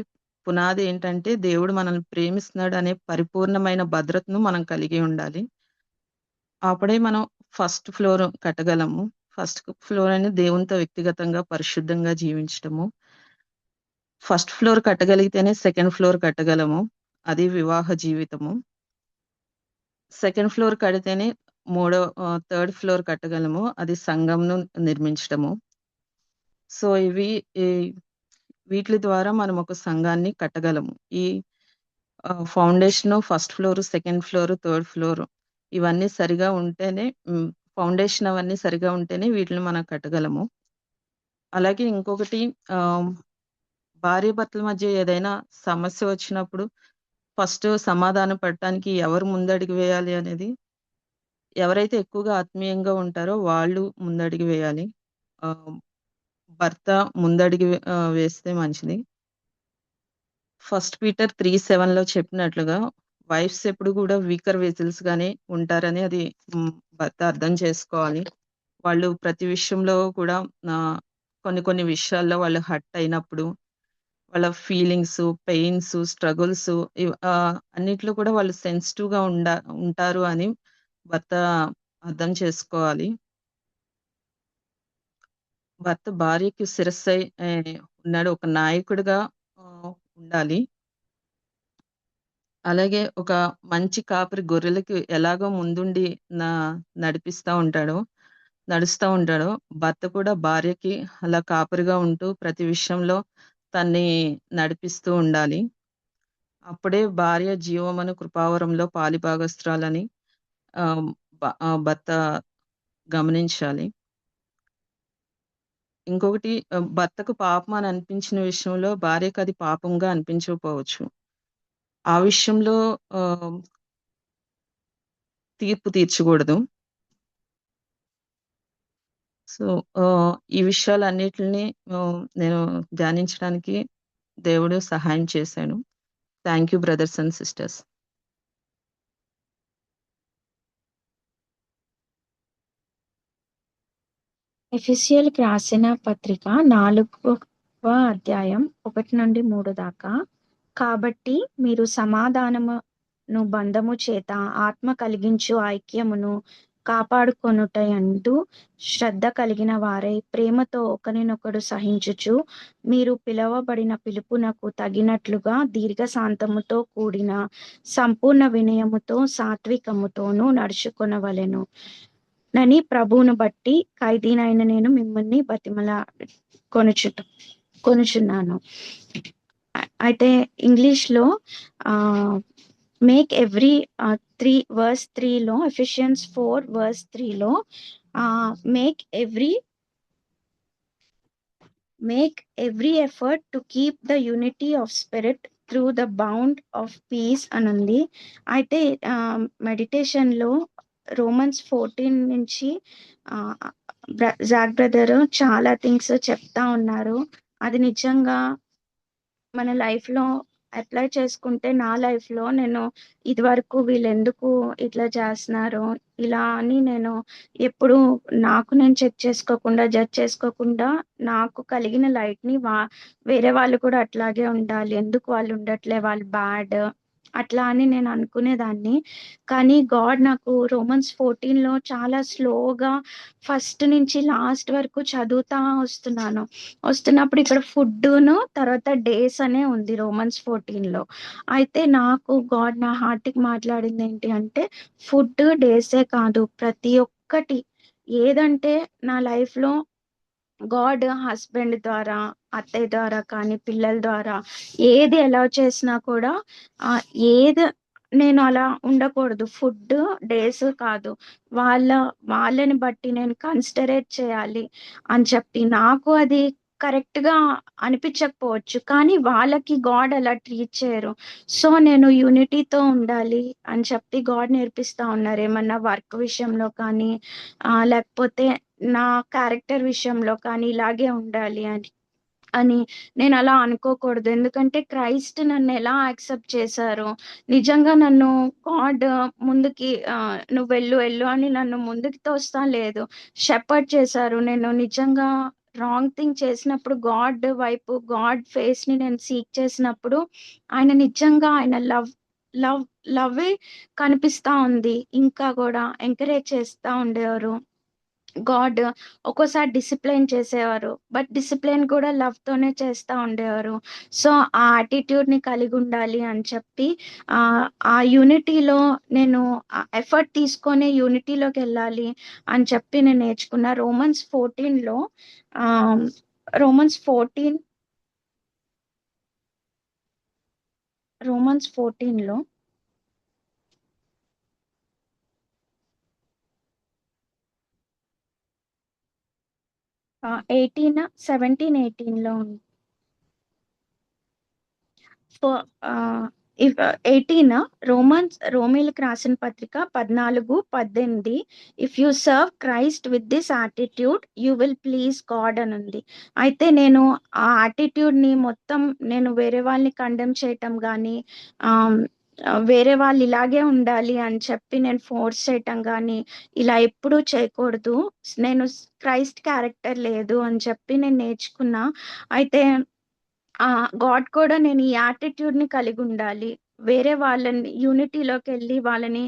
పునాది ఏంటంటే, దేవుడు మనల్ని ప్రేమిస్తున్నాడు అనే పరిపూర్ణమైన భద్రతను మనం కలిగి ఉండాలి. అప్పుడే మనం ఫస్ట్ ఫ్లోర్ కట్టగలము. ఫస్ట్ ఫ్లోర్ అనేది దేవునితో వ్యక్తిగతంగా పరిశుద్ధంగా జీవించటము. ఫస్ట్ ఫ్లోర్ కట్టగలిగితేనే సెకండ్ ఫ్లోర్ కట్టగలము. అది వివాహ జీవితము. సెకండ్ ఫ్లోర్ కడితేనే థర్డ్ ఫ్లోర్ కట్టగలము. అది సంఘంను నిర్మించటము. సో, వీట్లి ద్వారా మనం ఒక సంఘాన్ని కట్టగలము. ఈ foundation, first floor, second floor, third floor ఇవన్నీ సరిగా ఉంటేనే ఫౌండేషన్ అవన్నీ సరిగా ఉంటేనే వీటిని మనం కట్టగలము. అలాగే ఇంకొకటి భార్యాభర్తల మధ్య ఏదైనా సమస్య వచ్చినప్పుడు ఫస్ట్ సమాధాన పడటానికి ఎవరు ముందడుగు వేయాలి అనేది ఎవరైతే ఎక్కువగా ఆత్మీయంగా ఉంటారో వాళ్ళు ముందడుగు వేయాలి. భర్త ముందడుగు వేస్తే మంచిది. ఫస్ట్ పీటర్ 3:7 చెప్పినట్లుగా వైఫ్స్ ఎప్పుడు కూడా వీకర్ వెజిల్స్ గానే ఉంటారని అది భర్త అర్థం చేసుకోవాలి. వాళ్ళు ప్రతి విషయంలో కూడా కొన్ని కొన్ని విషయాల్లో వాళ్ళు హర్ట్ అయినప్పుడు వాళ్ళ ఫీలింగ్స్, పెయిన్స్, స్ట్రగుల్స్ అన్నిట్లో కూడా వాళ్ళు సెన్సిటివ్‌గా ఉంటారు అని భర్త అర్థం చేసుకోవాలి. భర్త భార్యకి శిరస్సై ఉన్నాడు. ఒక నాయకుడిగా ఉండాలి. అలాగే ఒక మంచి కాపరి గొర్రెలకి ఎలాగో ముందుండి నడుస్తా ఉంటాడో భర్త కూడా భార్యకి అలా కాపరిగా ఉంటూ ప్రతి విషయంలో తన్ని నడిపిస్తూ ఉండాలి. అప్పుడే భార్య జీవమను కృపావరంలో పాలిభాగస్తురాలని భర్త గమనించాలి. ఇంకొకటి భర్తకు పాపం అని అనిపించిన విషయంలో భార్యకు అది పాపంగా అనిపించకపోవచ్చు. ఆ విషయంలో తీర్పు తీర్చకూడదు. సో ఈ విషయాలన్నిటిని నేను ధ్యానించడానికి దేవుడు సహాయం చేశాడు. Thank you brothers and sisters. ఎఫెసీయులకు రాసిన పత్రిక 4వ అధ్యాయం 1-3 దాకా. కాబట్టి మీరు సమాధానమును బంధము చేత ఆత్మ కలిగించు ఐక్యమును కాపాడుకొనుటయందు శ్రద్ధ కలిగిన వారై ప్రేమతో ఒకరినొకడు సహించుచు మీరు పిలువబడిన పిలుపునకు తగినట్లుగా దీర్ఘశాంతముతో కూడిన సంపూర్ణ వినయముతో సాత్వికముతోనూ నడుచుకొనవలెను నని ప్రభువును బట్టి ఖైదీనైన నేను మిమ్మల్ని కొనుచున్నాను. అయితే ఇంగ్లీష్ లో make every 3:3 Ephesians 4:3 make every effort to keep the unity of spirit through the bond of peace అని ఉంది. అయితే మెడిటేషన్ లో రోమన్స్ 14 నుంచి జాక్ బ్రదర్ చాలా థింగ్స్ చెప్తా ఉన్నారు. అది నిజంగా మన లైఫ్ లో అప్లై చేసుకుంటే నా లైఫ్ లో నేను ఇది వరకు వీళ్ళు ఎందుకు ఇట్లా చేస్తున్నారు ఇలా అని నేను ఎప్పుడు నాకు నేను చెక్ చేసుకోకుండా జడ్జ్ చేసుకోకుండా నాకు కలిగిన లైట్ ని వేరే వాళ్ళు కూడా అట్లాగే ఉండాలి, ఎందుకు వాళ్ళు ఉండట్లే, వాళ్ళు బ్యాడ్ అట్లా అని నేను అనుకునేదాన్ని. కానీ గాడ్ నాకు రోమన్స్ 14 చాలా స్లోగా ఫస్ట్ నుంచి లాస్ట్ వరకు చదువుతా వస్తున్నప్పుడు ఇక్కడ ఫుడ్ను తర్వాత డేస్ అనే ఉంది రోమన్స్ 14 అయితే నాకు గాడ్ నా హార్ట్కి మాట్లాడింది ఏంటి అంటే ఫుడ్ డేసే కాదు, ప్రతి ఒక్కటి ఏదంటే నా లైఫ్ లో గాడ్ హస్బెండ్ ద్వారా, అత్తయ్య ద్వారా కానీ పిల్లల ద్వారా ఏది ఎలా చేసినా కూడా ఏది నేను అలా ఉండకూడదు. ఫుడ్ డేస్ కాదు, వాళ్ళని బట్టి నేను కన్సిడరేట్ చేయాలి అని చెప్పి నాకు అది కరెక్ట్ గా అనిపించకపోవచ్చు, కానీ వాళ్ళకి గాడ్ అలా ట్రీట్ చేయరు. సో నేను యూనిటీతో ఉండాలి అని చెప్పి గాడ్ నేర్పిస్తా ఉన్నారు. ఏమన్నా వర్క్ విషయంలో కానీ లేకపోతే నా క్యారెక్టర్ విషయంలో కానీ ఇలాగే ఉండాలి అని నేను అలా అనుకోకూడదు. ఎందుకంటే క్రైస్ట్ నన్ను ఎలా యాక్సెప్ట్ చేశారో, నిజంగా నన్ను గాడ్ ముందుకి నువ్వు వెళ్ళు అని నన్ను ముందుకు తోస్తా లేదు, షెపర్డ్ చేశారు. నేను నిజంగా రాంగ్ థింగ్ చేసినప్పుడు గాడ్ వైపు, గాడ్ ఫేస్ ని నేను సీక్ చేసినప్పుడు ఆయన నిజంగా ఆయన లవ్ కనిపిస్తా ఉంది. ఇంకా కూడా ఎంకరేజ్ చేస్తా ఉండేవారు. గాడ్ ఒక్కోసారి డిసిప్లైన్ చేసేవారు, బట్ డిసిప్లైన్ కూడా లవ్ తోనే చేస్తా ఉండేవారు. సో ఆ యాటిట్యూడ్ ని కలిగి ఉండాలి అని చెప్పి ఆ యూనిటీలో నేను ఎఫర్ట్ తీసుకొని యూనిటీలోకి వెళ్ళాలి అని చెప్పి నేను నేర్చుకున్నా. రోమన్స్ 14 17-18 ఉంది. ఇఫ్ 18 రోమీలకు రాసిన పత్రిక 14-18 if you serve Christ with this attitude you will please God అని ఉంది. అయితే నేను ఆ యాటిట్యూడ్ ని మొత్తం నేను వేరే వాళ్ళని కండెమ్ చేయటం కానీ వేరే వాళ్ళు ఇలాగే ఉండాలి అని చెప్పి నేను ఫోర్స్ చేయటం కానీ ఇలా ఎప్పుడూ చేయకూడదు. నేను క్రైస్ట్ క్యారెక్టర్ లేదు అని చెప్పి నేను నేర్చుకున్నా. అయితే గాడ్ కూడా నేను ఈ యాటిట్యూడ్ ని కలిగి ఉండాలి, వేరే వాళ్ళని యూనిటీలోకి వెళ్ళి వాళ్ళని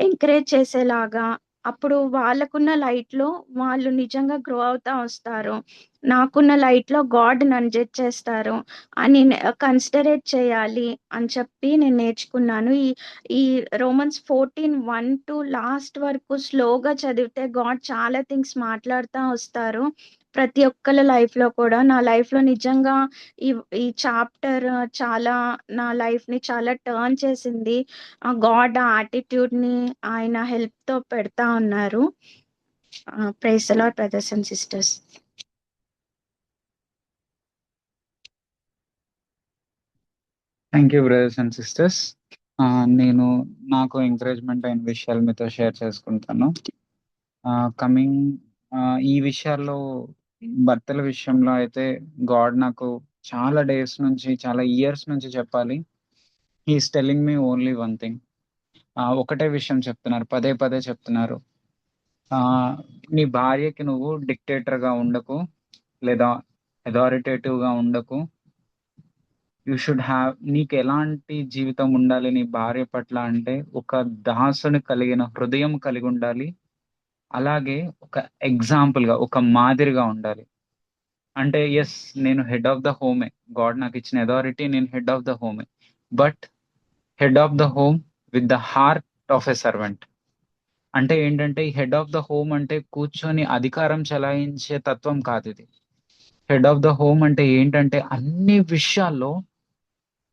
ఎంకరేజ్ చేసేలాగా, అప్పుడు వాళ్ళకున్న లైట్ లో వాళ్ళు నిజంగా గ్రో అవుతా వస్తారు, నాకున్న లైట్ లో గాడ్ నన్ను జడ్జ్ చేస్తారు అని కన్సిడరేట్ చేయాలి అని చెప్పి నేను నేర్చుకున్నాను. ఈ రోమన్స్ 14:1 లాస్ట్ వరకు స్లోగా చదివితే గాడ్ చాలా థింగ్స్ మాట్లాడుతూ వస్తారు ప్రతి ఒక్కళ్ళ లైఫ్ లో కూడా. నా లైఫ్ లో నిజంగా ఈ చాప్టర్ చాలా నా లైఫ్ ని చాలా టర్న్ చేసింది. గాడ్ ఆ యాటిట్యూడ్ ని ఆయన హెల్ప్ తో పెడతా ఉన్నారు. Praise the lord brothers and sisters. Thank you brothers and sisters. నేను నాకు ఎంకరేజ్మెంట్ అయిన విషయాలు మీతో షేర్ చేసుకుంటాను. కమింగ్ ఈ విషయాల్లో భర్తల విషయంలో అయితే గాడ్ నాకు చాలా డేస్ నుంచి, చాలా ఇయర్స్ నుంచి చెప్పాలి. He is telling me only one thing. ఒకటే విషయం చెప్తున్నారు, పదే పదే చెప్తున్నారు. నీ భార్యకి నువ్వు డిక్టేటర్గా ఉండకు, లేదా అథారిటేటివ్గా ఉండకు. యూ షుడ్ హ్యావ్, నీకు ఎలాంటి జీవితం ఉండాలి నీ భార్య పట్ల అంటే ఒక దాసుని కలిగిన హృదయం కలిగి ఉండాలి. అలాగే ఒక ఎగ్జాంపుల్గా, ఒక మాదిరిగా ఉండాలి. అంటే ఎస్, నేను హెడ్ ఆఫ్ ద హోమే, గాడ్ నాకు ఇచ్చిన అథారిటీ, నేను హెడ్ ఆఫ్ ద హోమే, but head of the home with the heart of a servant. అంటే ఏంటంటే ఈ హెడ్ ఆఫ్ ద హోమ్ అంటే కూర్చొని అధికారం చెలాయించే తత్వం కాదు ఇది. హెడ్ ఆఫ్ ద హోమ్ అంటే ఏంటంటే అన్ని విషయాల్లో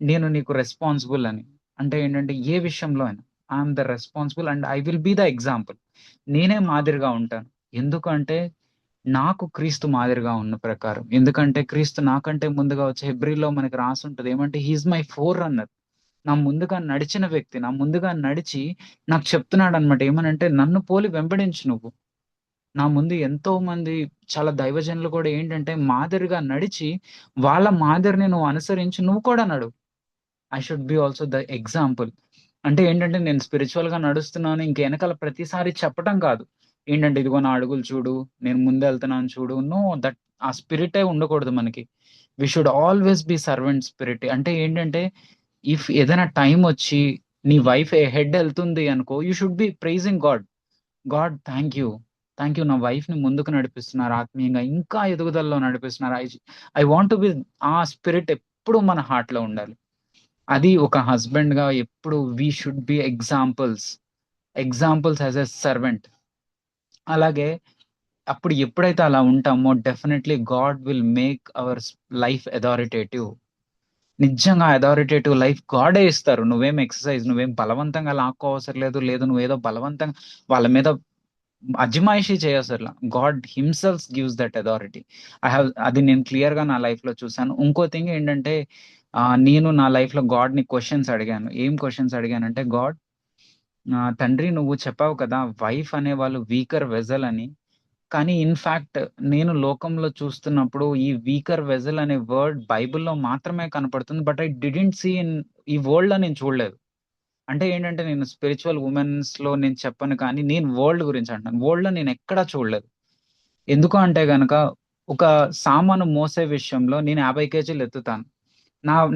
నేను నీకు రెస్పాన్సిబుల్ అని. అంటే ఏంటంటే ఏ విషయంలో అయినా I'm the responsible and I will be the example. నేనే మాదిరిగా ఉంటాను. ఎందుకంటే నాకు క్రీస్తు మాదిరిగా ఉన్న ప్రకారం. ఎందుకంటే క్రీస్తు నాకంటే ముందుగా వచ్చే హెబ్రీలో మనకి రాసి ఉంటుంది ఏమంటే హీఈస్ మై ఫోర్ రన్నర్. నా ముందుగా నడిచిన వ్యక్తి, నా ముందుగా నడిచి నాకు చెప్తున్నాడు అనమాట. ఏమనంటే నన్ను పోలి వెంబడించు నువ్వు. నా ముందు ఎంతో మంది చాలా దైవజనులు కూడా ఏంటంటే మాదిరిగా నడిచి వాళ్ళ మాదిరిని నువ్వు అనుసరించి నువ్వు కూడా నడు. I should be also the example. అంటే ఏంటంటే నేను స్పిరిచువల్ గా నడుస్తున్నాను ఇంక వెనకాల ప్రతిసారి చెప్పటం కాదు. ఏంటంటే ఇదిగో నా అడుగులు చూడు, నేను ముందు వెళ్తున్నాను చూడు. నో, దట్ ఆ స్పిరిటే ఉండకూడదు మనకి. We should always be servant spirit. అంటే ఏంటంటే ఇఫ్ ఏదైనా టైం వచ్చి నీ వైఫ్ హెడ్ వెళ్తుంది అనుకో, you should be praising God. God thank you, నా వైఫ్ ని ముందుకు నడిపిస్తున్నారు, ఆత్మీయంగా ఇంకా ఎదుగుదలలో నడిపిస్తున్నారు. ఐ వాంట్ బి, ఆ స్పిరిట్ ఎప్పుడు మన హార్ట్ లో ఉండాలి. అది ఒక హస్బెండ్ గా ఎప్పుడు we should be examples as a servant. అలాగే అప్పుడు ఎప్పుడైతే అలా ఉంటామో definitely God will make our life authoritative. నిజంగా అథారిటేటివ్ లైఫ్ గాడే ఇస్తారు. నువ్వేం బలవంతంగా లాక్కోవసరం లేదు నువ్వేదో బలవంతంగా వాళ్ళ మీద అజమాయిషీ చేయసర్లా. God himself gives that authority. అది నేను క్లియర్ గా నా లైఫ్ లో చూసాను. ఇంకో థింగ్ ఏంటంటే నేను నా లైఫ్ లో గాడ్ ని క్వశ్చన్స్ అడిగాను. ఏం క్వశ్చన్స్ అడిగానంటే, గాడ్ తండ్రి నువ్వు చెప్పావు కదా వైఫ్ అనే వాళ్ళు వీకర్ వెజల్ అని, కానీ ఇన్ఫాక్ట్ నేను లోకంలో చూస్తున్నప్పుడు ఈ వీకర్ వెజల్ అనే వర్డ్ బైబిల్లో మాత్రమే కనపడుతుంది, but I didn't see in ఈ వరల్డ్ లో నేను చూడలేదు. అంటే ఏంటంటే నేను స్పిరిచువల్ ఉమెన్స్ లో నేను చెప్పను, కానీ నేను వరల్డ్ గురించి అంటాను. వరల్డ్ లో నేను ఎక్కడా చూడలేదు. ఎందుకు అంటే గనక ఒక సామాను మోసే విషయంలో నేను 50 కేజీలు ఎత్తుతాను,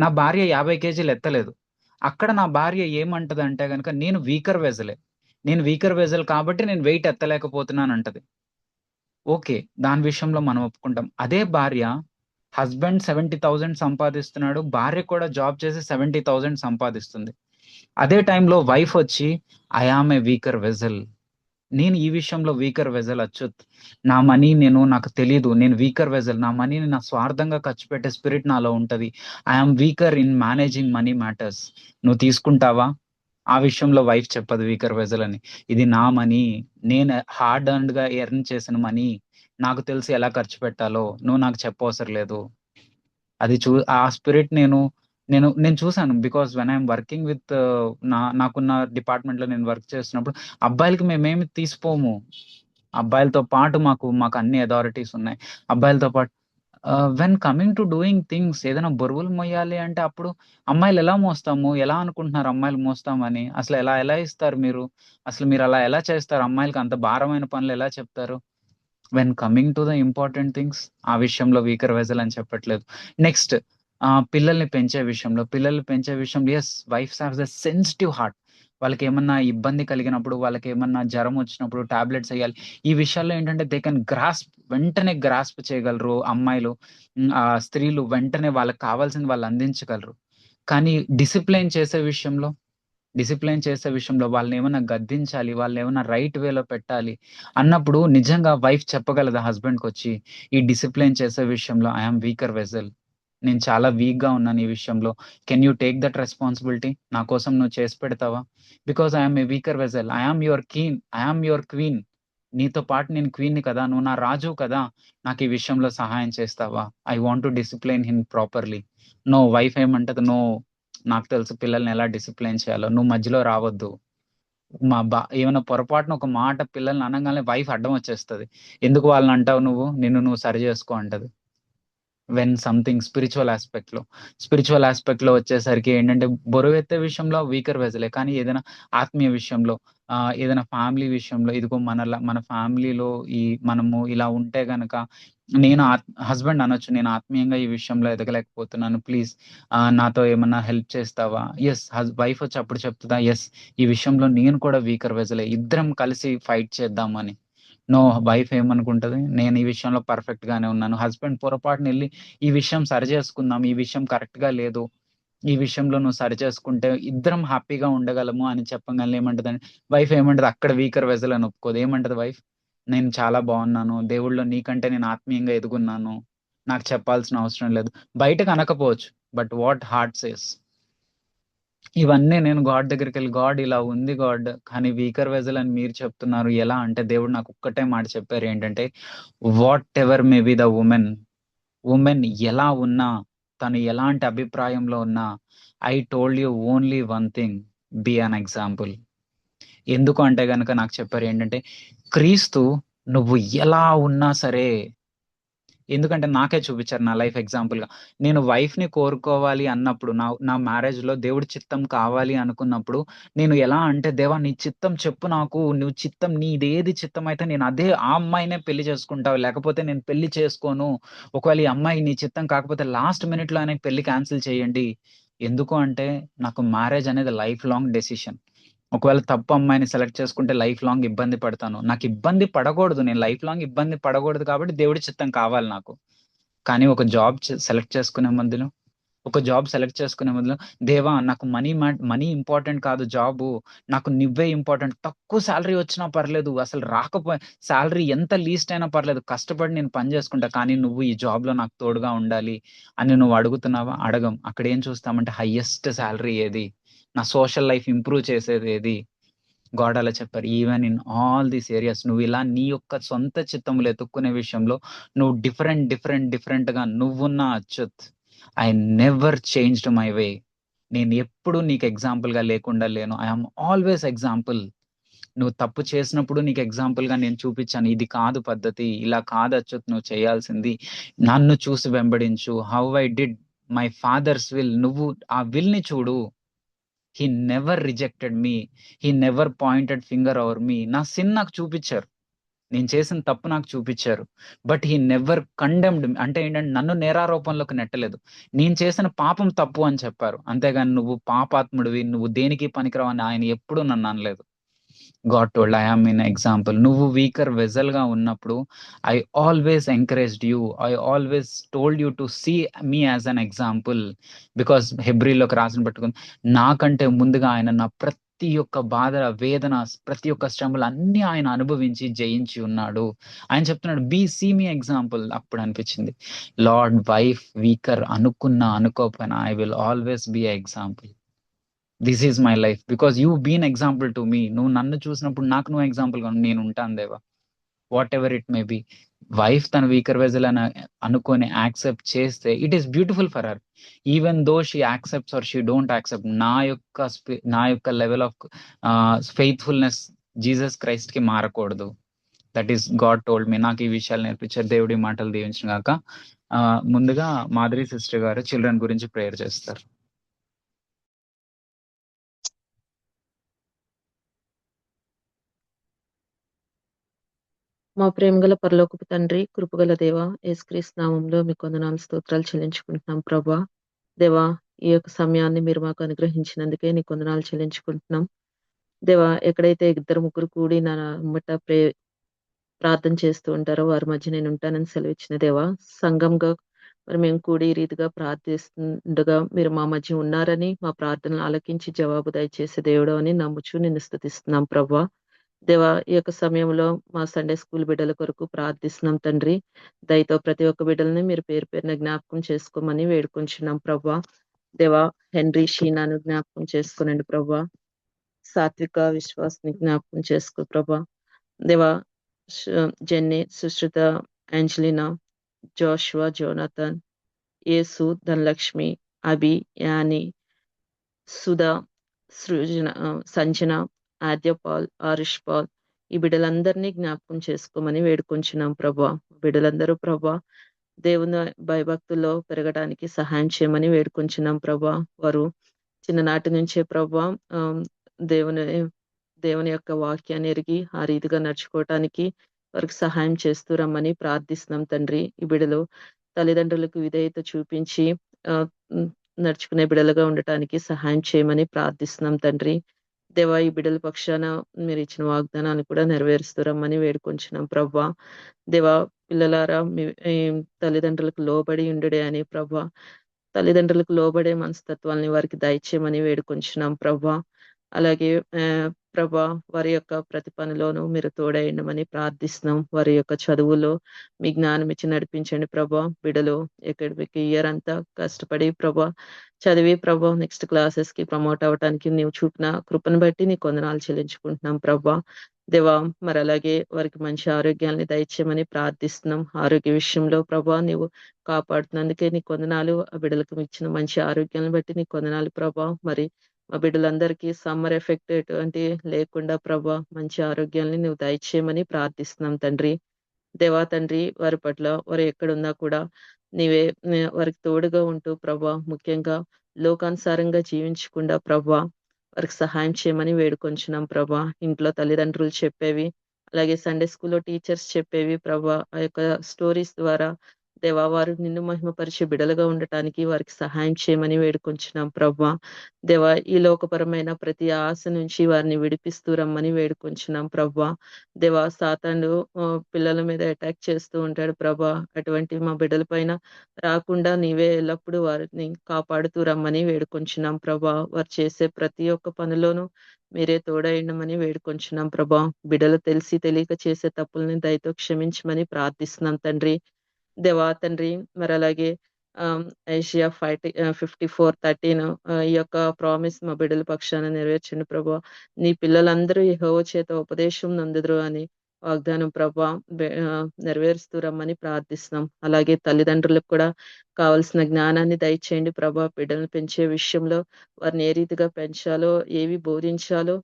నా భార్య 50 కేజీలు ఎత్తలేదు. అక్కడ నా భార్య ఏమంటది అంటే గనక నేను వీకర్ వెజల్ కాబట్టి నేను వెయిట్ ఎత్తలేకపోతున్నాను అంటది. ఓకే, దాని విషయంలో మనం ఒప్పుకుంటాం. అదే భార్య, హస్బెండ్ 70,000 సంపాదిస్తున్నాడు, భార్య కూడా జాబ్ చేసి 70,000 సంపాదిస్తుంది. అదే టైంలో వైఫ్ వచ్చి I am a weaker vessel, నేను ఈ విషయంలో వీకర్ వెజల్ అచ్యుత్, నా మనీ నాకు తెలియదు, నేను వీకర్ వెజల్, నా మనీని నా స్వార్థంగా ఖర్చు పెట్టే స్పిరిట్ నాలో ఉంటది, I am weaker in managing money matters, నువ్వు తీసుకుంటావా? ఆ విషయంలో వైఫ్ చెప్పదు వీకర్ వెజల్ అని. ఇది నా మనీ, నేను హార్డ్ ఎర్న్డ్ గా ఎర్న్ చేసిన మనీ, నాకు తెలిసి ఎలా ఖర్చు పెట్టాలో నువ్వు నాకు చెప్పవసరం లేదు. అది ఆ స్పిరిట్ నేను నేను నేను చూసాను. Because when I'm working with నాకున్న డిపార్ట్మెంట్ లో నేను వర్క్ చేస్తున్నప్పుడు అబ్బాయిలకి మేమేమి తీసిపోము. అబ్బాయిలతో పాటు మాకు అన్ని అథారిటీస్ ఉన్నాయి. అబ్బాయిలతో పాటు when coming to doing things, ఏదైనా బరువులు మొయ్యాలి అంటే అప్పుడు అమ్మాయిలు ఎలా మోస్తాము? ఎలా అనుకుంటున్నారు అమ్మాయిలు మోస్తామని? అసలు ఎలా ఇస్తారు మీరు? అసలు మీరు అలా ఎలా చేస్తారు? అమ్మాయిలకి అంత భారమైన పనులు ఎలా చెప్తారు? When coming to the important things, ఆ విషయంలో వీకర్ వెజల్ అని చెప్పట్లేదు. నెక్స్ట్ పిల్లల్ని పెంచే విషయంలో yes, wives have the sensitive heart. వాళ్ళకి ఏమన్నా ఇబ్బంది కలిగినప్పుడు, వాళ్ళకి ఏమన్నా జ్వరం వచ్చినప్పుడు టాబ్లెట్స్ వేయాలి, ఈ విషయాల్లో ఏంటంటే దే కెన్ వెంటనే గ్రాస్ప్ చేయగలరు అమ్మాయిలు. స్త్రీలు వెంటనే వాళ్ళకి కావాల్సింది వాళ్ళు అందించగలరు. కానీ డిసిప్లైన్ చేసే విషయంలో వాళ్ళని ఏమన్నా గద్దించాలి, వాళ్ళని ఏమన్నా రైట్ వేలో పెట్టాలి అన్నప్పుడు నిజంగా వైఫ్ చెప్పగలదా హస్బెండ్కి వచ్చి, ఈ డిసిప్లైన్ చేసే విషయంలో ఐఎమ్ వీకర్ వెజల్, నేను చాలా వీక్ గా ఉన్నాను ఈ విషయంలో, can you take that responsibility, నా కోసం నువ్వు చేసి పెడతావా? Because I'm a weaker vessel, I'm your queen, నీతో పాటు నేను క్వీన్ని కదా, నువ్వు నా రాజు కదా, నాకు ఈ విషయంలో సహాయం చేస్తావా? I want to discipline him properly. No, wife ఏమంటది, నో, నాకు తెలుసు పిల్లల్ని ఎలా డిసిప్లైన్ చేయాలో, నువ్వు మధ్యలో రావద్దు. ఏమైనా పొరపాటున ఒక మాట పిల్లల్ని అనగానే వైఫ్ అడ్డం వచ్చేస్తది. ఎందుకు వాళ్ళని అంటావు, నువ్వు సరి చేసుకో అంటది. వెన్ సంథింగ్ స్పిరిచువల్ ఆస్పెక్ట్ లో వచ్చేసరికి ఏంటంటే, బరువెత్తే విషయంలో వీకర్ వెజలే, కానీ ఏదైనా ఆత్మీయ విషయంలో, ఏదైనా ఫ్యామిలీ విషయంలో, ఇదిగో మన ఫ్యామిలీలో మనము ఇలా ఉంటే గనక నేను హస్బెండ్ అనొచ్చు, నేను ఆత్మీయంగా ఈ విషయంలో ఎదగలేకపోతున్నాను, ప్లీజ్ నాతో ఏమన్నా హెల్ప్ చేస్తావా? ఎస్, వైఫ్ వచ్చి అప్పుడు చెప్తుందా, ఎస్, ఈ విషయంలో నేను కూడా వీకర్ వెజలే, ఇద్దరం కలిసి ఫైట్ చేద్దామని. నో, వైఫ్ ఏమనుకుంటది, నేను ఈ విషయంలో పర్ఫెక్ట్ గానే ఉన్నాను, హస్బెండ్ పొరపాటున వెళ్ళి ఈ విషయం సరి చేసుకుందాం, ఈ విషయం కరెక్ట్ గా లేదు, ఈ విషయంలో నువ్వు సరి చేసుకుంటే ఇద్దరం హ్యాపీగా ఉండగలము అని చెప్పగానే ఏమంటదండి వైఫ్, ఏమంటది అక్కడ వీకర్ వెజల్ అని ఒప్పుకోదు. ఏమంటది వైఫ్, నేను చాలా బాగున్నాను, దేవుళ్ళో నీకంటే నేను ఆత్మీయంగా ఎదుగున్నాను, నాకు చెప్పాల్సిన అవసరం లేదు. బయటకు అనకపోవచ్చు, బట్ వాట్ హార్ట్ సేస్. ఇవన్నీ నేను గాడ్ దగ్గరికి వెళ్ళి, గాడ్ ఇలా ఉంది గాడ్, కానీ వీకర్ వెజల్ అని మీరు చెప్తున్నారు ఎలా అంటే, దేవుడు నాకు ఒక్కటే మాట చెప్పారు, ఏంటంటే whatever may be the women ఎలా ఉన్నా, తను ఎలాంటి అభిప్రాయంలో ఉన్నా, I told you only one thing, be an example. ఎందుకు అంటే గనక నాకు చెప్పారు ఏంటంటే, క్రీస్తు నువ్వు ఎలా ఉన్నా సరే, ఎందుకంటే నాకే చూపించారు నా లైఫ్ ఎగ్జాంపుల్ గా. నేను వైఫ్ ని కోరుకోవాలి అన్నప్పుడు, నా మ్యారేజ్ లో దేవుడి చిత్తం కావాలి అనుకున్నప్పుడు, నేను ఎలా అంటే, దేవా నీ చిత్తం చెప్పు నాకు, నువ్వు చిత్తం నీదేది చిత్తం అయితే నేను అదే ఆ అమ్మాయినే పెళ్లి చేసుకుంటావు, లేకపోతే నేను పెళ్లి చేసుకోను, ఒకవేళ ఈ అమ్మాయి నీ చిత్తం కాకపోతే లాస్ట్ మినిట్ లో అయినా పెళ్లి క్యాన్సిల్ చేయండి. ఎందుకు అంటే నాకు మ్యారేజ్ అనేది లైఫ్ లాంగ్ డెసిషన్. ఒకవేళ తప్పు అమ్మాయిని సెలెక్ట్ చేసుకుంటే లైఫ్ లాంగ్ ఇబ్బంది పడతాను, నాకు ఇబ్బంది పడకూడదు, నేను లైఫ్ లాంగ్ ఇబ్బంది పడకూడదు, కాబట్టి దేవుడి చిత్తం కావాలి నాకు. కానీ ఒక జాబ్ సెలెక్ట్ చేసుకునే మొదలు, దేవా నాకు మనీ ఇంపార్టెంట్ కాదు, జాబు నాకు నువ్వే ఇంపార్టెంట్, తక్కువ శాలరీ వచ్చినా పర్లేదు, అసలు రాకపోయి శాలరీ ఎంత లీస్ట్ అయినా పర్లేదు, కష్టపడి నేను పని చేసుకుంటా, కానీ నువ్వు ఈ జాబ్ లో నాకు తోడుగా ఉండాలి అని నువ్వు అడుగుతున్నావా? అడగం. అక్కడ ఏం చూస్తామంటే హైయెస్ట్ శాలరీ ఏది, నా సోషల్ లైఫ్ ఇంప్రూవ్ చేసేది ఏది? గాడ్ అలా చెప్పారు, even in all these areas నువ్వు ఇలా నీ యొక్క సొంత చిత్తములు ఎత్తుక్కునే విషయంలో నువ్వు డిఫరెంట్ గా నువ్వున్న Achyut, I never changed my way, నేను ఎప్పుడు నీకు ఎగ్జాంపుల్ గా లేకుండా లేను, ఐఎమ్ ఆల్వేస్ ఎగ్జాంపుల్. నువ్వు తప్పు చేసినప్పుడు నీకు ఎగ్జాంపుల్ గా నేను చూపించాను, ఇది కాదు పద్ధతి, ఇలా కాదు అచ్యుత్ నువ్వు చేయాల్సింది, నన్ను చూసి వెంబడించు, how I did my father's will, నువ్వు ఆ విల్ ని చూడు. He never rejected me, he never pointed finger over me. నా సిన్ నాకు చూపించారు, నేను చేసిన తప్పు నాకు చూపించారు, బట్ హీ నెవర్ కండెమ్డ్, అంటే ఏంటంటే నన్ను నేరారోపణలోకి నెట్టలేదు, నేను చేసిన పాపం తప్పు అని చెప్పారు, అంతేగాని నువ్వు పాపాత్ముడివి, నువ్వు దేనికి పనికిరావు అని ఆయన ఎప్పుడూ నన్ను అనలేదు. God told I am in example. నువ్వు వీకర్ వెజల్ గా ఉన్నప్పుడు I always encouraged you, I always told you to see me as an example. Because హెబ్రీలోకి రాసిన పట్టుకుని, నాకంటే ముందుగా ఆయన నా ప్రతి ఒక్క బాధ, వేదన, ప్రతి ఒక్క శ్రమలు అన్ని ఆయన అనుభవించి జయించి ఉన్నాడు. ఆయన చెప్తున్నాడు, సీ మీ ఎగ్జాంపుల్. అప్పుడు అనిపించింది, లార్డ్ వైఫ్ వీకర్ అనుకోకపోయినా I will always be example. This is my life because you been example to me. నువ్వు నన్ను చూసినప్పుడు నాకు నువ్వు ఎగ్జాంపుల్గా నేను ఉంటాను దేవా. Whatever it may be. Wife తన వీకర్ వెజల్ అని అనుకొని యాక్సెప్ట్ చేస్తే it is beautiful for her. Even though she accepts or she don't accept, నా యొక్క level of faithfulness Jesus Christ కి మారకూడదు. That is God told me. నాకు ఈ విషయాలు నేర్పించారు. దేవుడి మాటలు దీవించిన గాక. ముందుగా మాధురి సిస్టర్ గారు చిల్డ్రన్ గురించి ప్రేయర్ చేస్తారు. మా ప్రేమగల పరలోకపు తండ్రి, కృపగల దేవ, యేసుక్రీస్తు నామంలో మీకు వందనాలు స్తోత్రాలు చెల్లించుకుంటున్నాం ప్రభా. దేవా, ఈ యొక్క సమయాన్ని మీరు మాకు అనుగ్రహించినందుకే నీకు వందనాలు చెల్లించుకుంటున్నాం దేవా. ఎక్కడైతే ఇద్దరు ముగ్గురు కూడి నా అమ్మట ప్రార్థన చేస్తూ ఉంటారో వారి మధ్య నేను ఉంటానని సెలవిచ్చిన దేవా, సంఘంగా మరి మేము కూడి ఈ రీతిగా ప్రార్థిస్తుండగా మీరు మా మధ్య ఉన్నారని, మా ప్రార్థనలు ఆలకించి జవాబు దయచేసే దేవుడు అని నమ్ముచు నిన్ను స్తుతిస్తున్నాం ప్రభా. దేవా, ఈ యొక్క సమయంలో మా సండే స్కూల్ బిడ్డల కొరకు ప్రార్థిస్తున్నాం తండ్రి. దయతో ప్రతి ఒక్క బిడ్డలని మీరు పేరు పేరున జ్ఞాపకం చేసుకోమని వేడుకుంటున్నాం ప్రభా. దేవా, హెన్రీ షీనాను జ్ఞాపకం చేసుకోనండి ప్రభా. సాత్విక విశ్వాస్ని జ్ఞాపకం చేసుకో ప్రభా. దేవా, Jenny, Sushruta, Angelina, Joshua, Jonathan, Yesu, Dhanalakshmi, Abhi, Annie, Sudha, Srujana, Sanjana, Adyapal, Aarush Paul, ఈ బిడ్డలందరినీ జ్ఞాపకం చేసుకోమని వేడుకొంచున్నాం ప్రభా. బిడ్డలందరూ ప్రభా దేవుని భయభక్తుల్లో పెరగడానికి సహాయం చేయమని వేడుకొంచున్నాం ప్రభా. వారు చిన్ననాటి నుంచే ప్రభా దేవుని యొక్క వాక్యాన్ని ఎరిగి ఆ రీతిగా నడుచుకోవటానికి వారికి సహాయం చేస్తూ రమ్మని ప్రార్థిస్తున్నాం తండ్రి. ఈ బిడ్డలు తల్లిదండ్రులకు విధేయత చూపించి నడుచుకునే బిడ్డలుగా ఉండటానికి సహాయం చేయమని ప్రార్థిస్తున్నాం తండ్రి. దేవా, ఈ బిడ్డల పక్షాన మీరు ఇచ్చిన వాగ్దానాన్ని కూడా నెరవేరుస్తూ రమ్మని వేడుకొంచున్నాం ప్రభా. దేవా, పిల్లలారా మీ తల్లిదండ్రులకు లోబడి ఉండుడే అని ప్రభా. తల్లిదండ్రులకు లోబడే మనస్తత్వాల్ని వారికి దయచేయమని వేడుకొంచున్నాం ప్రభా. అలాగే ప్రభా, వారి యొక్క ప్రతి పనిలోనూ మీరు తోడైండమని ప్రార్థిస్తున్నాం. వారి యొక్క చదువులో మీ జ్ఞానం ఇచ్చి నడిపించండి ప్రభా. బిడ్డలు అకాడమిక్ ఇయర్ అంతా కష్టపడి ప్రభా చదివి ప్రభా నెక్స్ట్ క్లాసెస్ కి ప్రమోట్ అవ్వటానికి నీవు చూపిన కృపను బట్టి నీకు వందనాలు చెల్లించుకుంటున్నాం ప్రభా. దేవా, మరి అలాగే వారికి మంచి ఆరోగ్యాన్ని దయచేయమని ప్రార్థిస్తున్నాం. ఆరోగ్య విషయంలో ప్రభా నీవు కాపాడుతున్నందుకే నీకు వందనాలు. ఆ బిడ్డలకు ఇచ్చిన మంచి ఆరోగ్యాన్ని బట్టి నీకు వందనాలు ప్రభా. మరి మా బిడ్డలందరికీ సమ్మర్ ఎఫెక్ట్ ఎటువంటి లేకుండా ప్రభా మంచి ఆరోగ్యాన్ని నువ్వు దయచేయమని ప్రార్థిస్తున్నాం తండ్రి. దేవా తండ్రి, వారి పట్ల వారు ఎక్కడున్నా కూడా నీవే వారికి తోడుగా ఉంటూ ప్రభా, ముఖ్యంగా లోకానుసారంగా జీవించకుండా ప్రభా వారికి సహాయం చేయమని వేడుకొంచున్నాం ప్రభా. ఇంట్లో తల్లిదండ్రులు చెప్పేవి, అలాగే సండే స్కూల్లో టీచర్స్ చెప్పేవి ప్రభా, ఆ యొక్క స్టోరీస్ ద్వారా దేవా వారు నిన్ను మహిమపరిచే బిడలుగా ఉండటానికి వారికి సహాయం చేయమని వేడుకొంచున్నాం ప్రభా. దేవా, ఈ లోకపరమైన ప్రతి ఆశ నుంచి వారిని విడిపిస్తూ రమ్మని వేడుకొంచున్నాం ప్రభా. దేవా, సాతాను పిల్లల మీద అటాక్ చేస్తూ ఉంటాడు ప్రభా. అటువంటి మా బిడ్డల పైన రాకుండా నీవే ఎల్లప్పుడూ వారిని కాపాడుతూ రమ్మని వేడుకొంచున్నాం ప్రభా. వారు చేసే ప్రతి ఒక్క పనిలోనూ మీరే తోడైండమని వేడుకొంచున్నాం ప్రభా. బిడ్డలు తెలిసి తెలియక చేసే తప్పుల్ని దయతో క్షమించమని ప్రార్థిస్తున్నాం తండ్రి. దేవా తండ్రి, మరి అలాగే ఏషియా 54:13 ఈ యొక్క ప్రామిస్ మా బిడ్డల పక్షాన నెరవేర్చండి ప్రభా. నీ పిల్లలందరూ యెహోవా చేత ఉపదేశం నందుదురు అని వాగ్దానం ప్రభా నెరవేరుస్తూ రమ్మని ప్రార్థిస్తున్నాం. అలాగే తల్లిదండ్రులకు కూడా కావలసిన జ్ఞానాన్ని దయచేయండి ప్రభా. బిడ్డలను పెంచే విషయంలో వారిని ఏ రీతిగా పెంచాలో, ఏవి బోధించాలో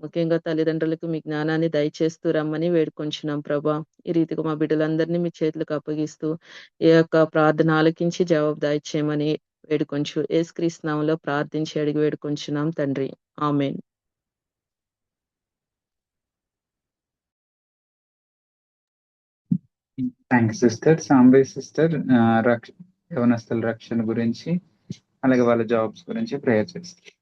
ముఖ్యంగా తల్లిదండ్రులకు మీ జ్ఞానాన్ని దయచేస్తూ రమ్మని వేడుకొంచున్నాం ప్రభా. ఈ రీతిగా మా బిడ్డలందరినీ మీ చేతులకు అప్పగిస్తూ ఈ యొక్క ప్రార్థన ఆలకించి జవాబు దయచేయమని వేడుకొంచు యేసుక్రీస్తు నామములో ప్రార్థించి అడిగి వేడుకొంచున్నాం తండ్రి. ఆమేన్. Thanks sister. సాంబే సిస్టర్ యవనస్తుల రక్షణ గురించి అలాగే వాళ్ళ జాబ్స్ గురించి ప్రేయర్ చేస్తారు.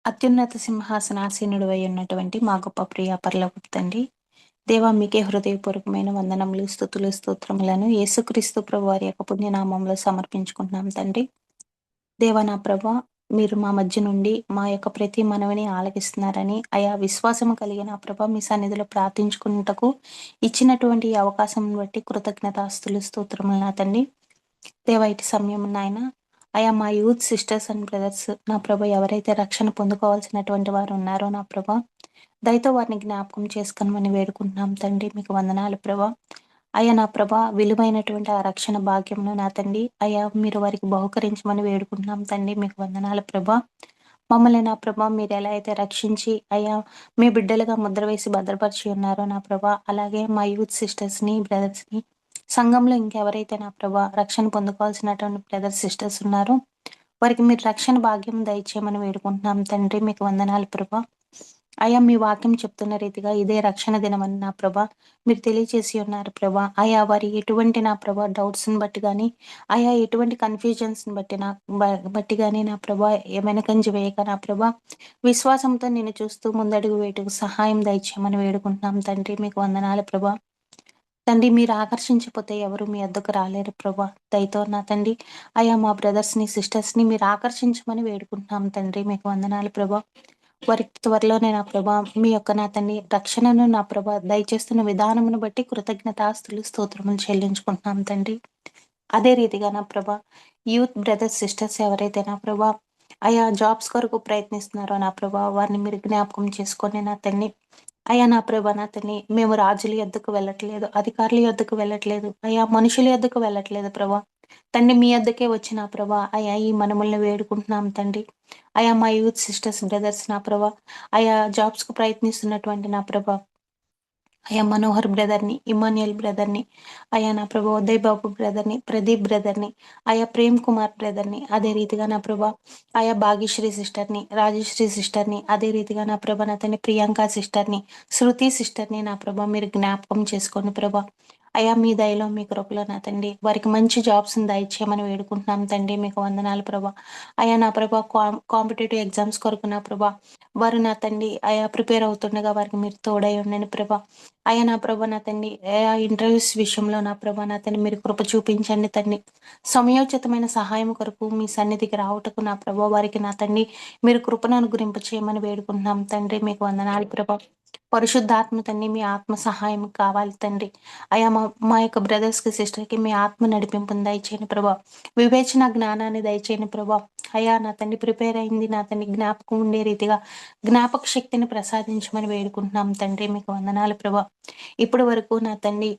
అత్యున్నత సింహాసనాసీనుడు అయి ఉన్నటువంటి మా గొప్ప ప్రియ పరలోకపు తండ్రి, దేవా మీకే హృదయపూర్వకమైన వందనములు, స్తుతులు, స్తోత్రములను యేసుక్రీస్తు ప్రభు వారి యొక్క పుణ్యనామంలో సమర్పించుకుంటున్నాం తండ్రి. దేవా నా ప్రభా, మీరు మా మధ్య నుండి మా యొక్క ప్రతి మనవిని ఆలకిస్తున్నారని, ఆయా విశ్వాసం కలిగిన ప్రభా మీ సన్నిధిలో ప్రార్థించుకున్నటకు ఇచ్చినటువంటి ఈ అవకాశం బట్టి కృతజ్ఞతాస్తులు, స్తోత్రములు నా తండ్రి. దేవా ఇటు సమయం నాయన అయా మా యూత్ సిస్టర్స్ అండ్ బ్రదర్స్ నా ప్రభ ఎవరైతే రక్షణ పొందుకోవాల్సినటువంటి వారు ఉన్నారో నా ప్రభ దయతో వారిని జ్ఞాపకం చేసుకుని వేడుకుంటున్నాం తండ్రి. మీకు వందనాలు ప్రభ. అయ్యా నా ప్రభ విలువైనటువంటి ఆ రక్షణ భాగ్యంను నా తండ్రి అయ్యా మీరు వారికి బహుకరించమని వేడుకుంటున్నాం తండ్రి. మీకు వందనాలు ప్రభ. మమ్మల్ని నా ప్రభ మీరు ఎలా అయితే రక్షించి అయ్యా మీ బిడ్డలుగా ముద్ర వేసి భద్రపరిచి ఉన్నారో నా ప్రభ, అలాగే మా యూత్ సిస్టర్స్ని బ్రదర్స్ని సంఘంలో ఇంకెవరైతే నా ప్రభ రక్షణ పొందుకోవాల్సినటువంటి బ్రదర్స్ సిస్టర్స్ ఉన్నారో వారికి మీరు రక్షణ భాగ్యం దయచేయమని వేడుకుంటున్నాం తండ్రి. మీకు వందనాలు ప్రభ. అయ్యా మీ వాక్యం చెప్తున్న రీతిగా ఇదే రక్షణ దినమని నా ప్రభ మీరు తెలియచేసి ఉన్నారు ప్రభ. అయా వారి ఎటువంటి నా ప్రభ డౌట్స్ని బట్టి కానీ అయా ఎటువంటి కన్ఫ్యూజన్స్ని బట్టి కానీ నా ప్రభ ఏమైనా కంచి వేయక నా ప్రభ విశ్వాసంతో నేను చూస్తూ ముందడుగు వేటుకు సహాయం దయచేయమని వేడుకుంటున్నాం తండ్రి. మీకు వందనాలు ప్రభ. తండ్రి మీరు ఆకర్షించకపోతే ఎవరు మీ వద్దకు రాలేరు ప్రభా. దయతో నా తండ్రి అయా మా బ్రదర్స్ని సిస్టర్స్ని మీరు ఆకర్షించమని వేడుకుంటున్నాం తండ్రి. మీకు వందనాలు ప్రభా. వారి త్వరలోనే నా ప్రభా మీ యొక్క నా తండ్రి రక్షణను నా ప్రభా దయచేస్తున్న విధానమును బట్టి కృతజ్ఞతాస్తులు స్తోత్రములు చెల్లించుకుంటున్నాం తండ్రి. అదే రీతిగా నా ప్రభా యూత్ బ్రదర్స్ సిస్టర్స్ ఎవరైతే నా ప్రభా అయా జాబ్స్ కొరకు ప్రయత్నిస్తున్నారో నా ప్రభా వారిని మీరు జ్ఞాపకం చేసుకొని నా తండ్రి అయ్యా నా ప్రభా నా తండ్రి మేము రాజుల యొద్దకు వెళ్ళట్లేదు, అధికారుల యొద్దకు వెళ్ళట్లేదు, అయ్యా మనుషుల యొద్దకు వెళ్ళట్లేదు ప్రభా తండ్రి మీ యొద్దకే వచ్చిన ప్రభా అయ్యా ఈ మనముల్ని వేడుకుంటున్నాం తండ్రి. అయా మా యూత్ సిస్టర్స్ బ్రదర్స్ నా ప్రభా అయా జాబ్స్కు ప్రయత్నిస్తున్నటువంటి నా ప్రభా అయా మనోహర్ బ్రదర్ని, ఇమాన్యుయల్ బ్రదర్ని, అయా నా ప్రభా ఉదయ్ బాబు బ్రదర్ని, ప్రదీప్ బ్రదర్ని, అయా ప్రేమ్ కుమార్ బ్రదర్ని, అదే రీతిగా నా ప్రభా అయా భాగ్యశ్రీ సిస్టర్ని, రాజశ్రీ సిస్టర్ని, అదే రీతిగా నా ప్రభా నా తండ్రి ప్రియాంక సిస్టర్ని, శృతి సిస్టర్ని నా ప్రభా మీరు జ్ఞాపకం చేసుకోండి ప్రభా. అయా మీ దయలో మీ కృపలో నా తండ్రి వారికి మంచి జాబ్స్ దయచేయమని వేడుకుంటున్నాం తండ్రి. మీకు వందనాలు ప్రభా. అయా నా ప్రభా కాంపిటేటివ్ ఎగ్జామ్స్ కొరకు నా ప్రభా వారు నా తండ్రి అయా ప్రిపేర్ అవుతుండగా వారికి మీరు తోడై ఉండండి ప్రభా. అయ్యా నా ప్రభా నా తండ్రి అయా ఇంటర్వ్యూస్ విషయంలో నా ప్రభా నా తండ్రి మీరు కృప చూపించండి తండ్రి. సమయోచితమైన సహాయం కొరకు మీ సన్నిధికి రావటకు నా ప్రభా వారికి నా తండ్రి మీరు కృపను అనుగ్రహింప చేయమని వేడుకుంటున్నాం తండ్రి. మీకు వందనాలు ప్రభా. పరిశుద్ధాత్మ తండ్రి మీ ఆత్మ సహాయం కావాలి తండ్రి. అయా మా యొక్క బ్రదర్స్కి సిస్టర్కి మీ ఆత్మ నడిపింపుని దయచేయని ప్రభా. వివేచన జ్ఞానాన్ని దయచేయని ప్రభా. అయా నా తండ్రి ప్రిపేర్ అయింది నా తండ్రి జ్ఞాపకం ఉండే రీతిగా జ్ఞాపక శక్తిని ప్రసాదించమని వేడుకుంటున్నాం తండ్రి. మీకు వందనాలు ప్రభా. ఇప్పటి వరకు నా తండ్రి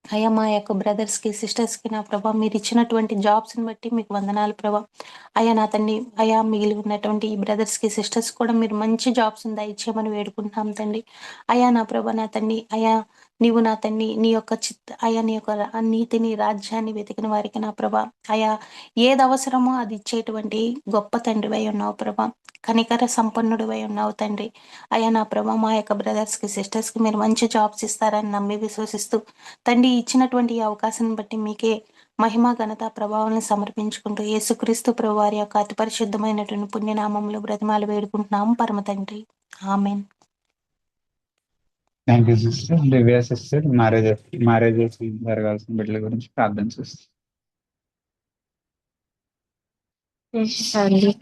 అయ్యా మా యొక్క బ్రదర్స్కి సిస్టర్స్కి నా ప్రభా మీరు ఇచ్చినటువంటి జాబ్స్ని బట్టి మీకు వందనాలు ప్రభా. అయ్యా నా తండ్రి అయా మిగిలి ఉన్నటువంటి ఈ బ్రదర్స్కి సిస్టర్స్ కూడా మీరు మంచి జాబ్స్ని దయచేయమని వేడుకుంటున్నాం తండ్రి. అయా నా ప్రభా నా తండ్రి అయా నీవు నా తండ్రి నీ యొక్క అయా నీ యొక్క నీతిని రాజ్యాన్ని వెతికిన వారికి నా ప్రభా అయా ఏది అవసరమో అది ఇచ్చేటువంటి గొప్ప తండ్రివై ఉన్నావు ప్రభా. కనికర సంపన్నుడివై ఉన్నావు తండ్రి. అయా నా ప్రభా మా యొక్క బ్రదర్స్కి సిస్టర్స్కి మీరు మంచి జాబ్స్ ఇస్తారని నమ్మి విశ్వసిస్తూ తండ్రి ఇచ్చినటువంటి ఈ అవకాశాన్ని బట్టి మీకే మహిమ ఘనత ప్రభావాలను సమర్పించుకుంటూ యేసుక్రీస్తు ప్రభు వారి యొక్క అతి పరిశుద్ధమైనటువంటి పుణ్యనామంలో బ్రతిమాలు వేడుకుంటున్నాము పరమ తండ్రి. Amen. Thank you sister. Divya sister marriages జరగాల్సిన బిడ్డల గురించి ప్రార్థన చేస్తారు.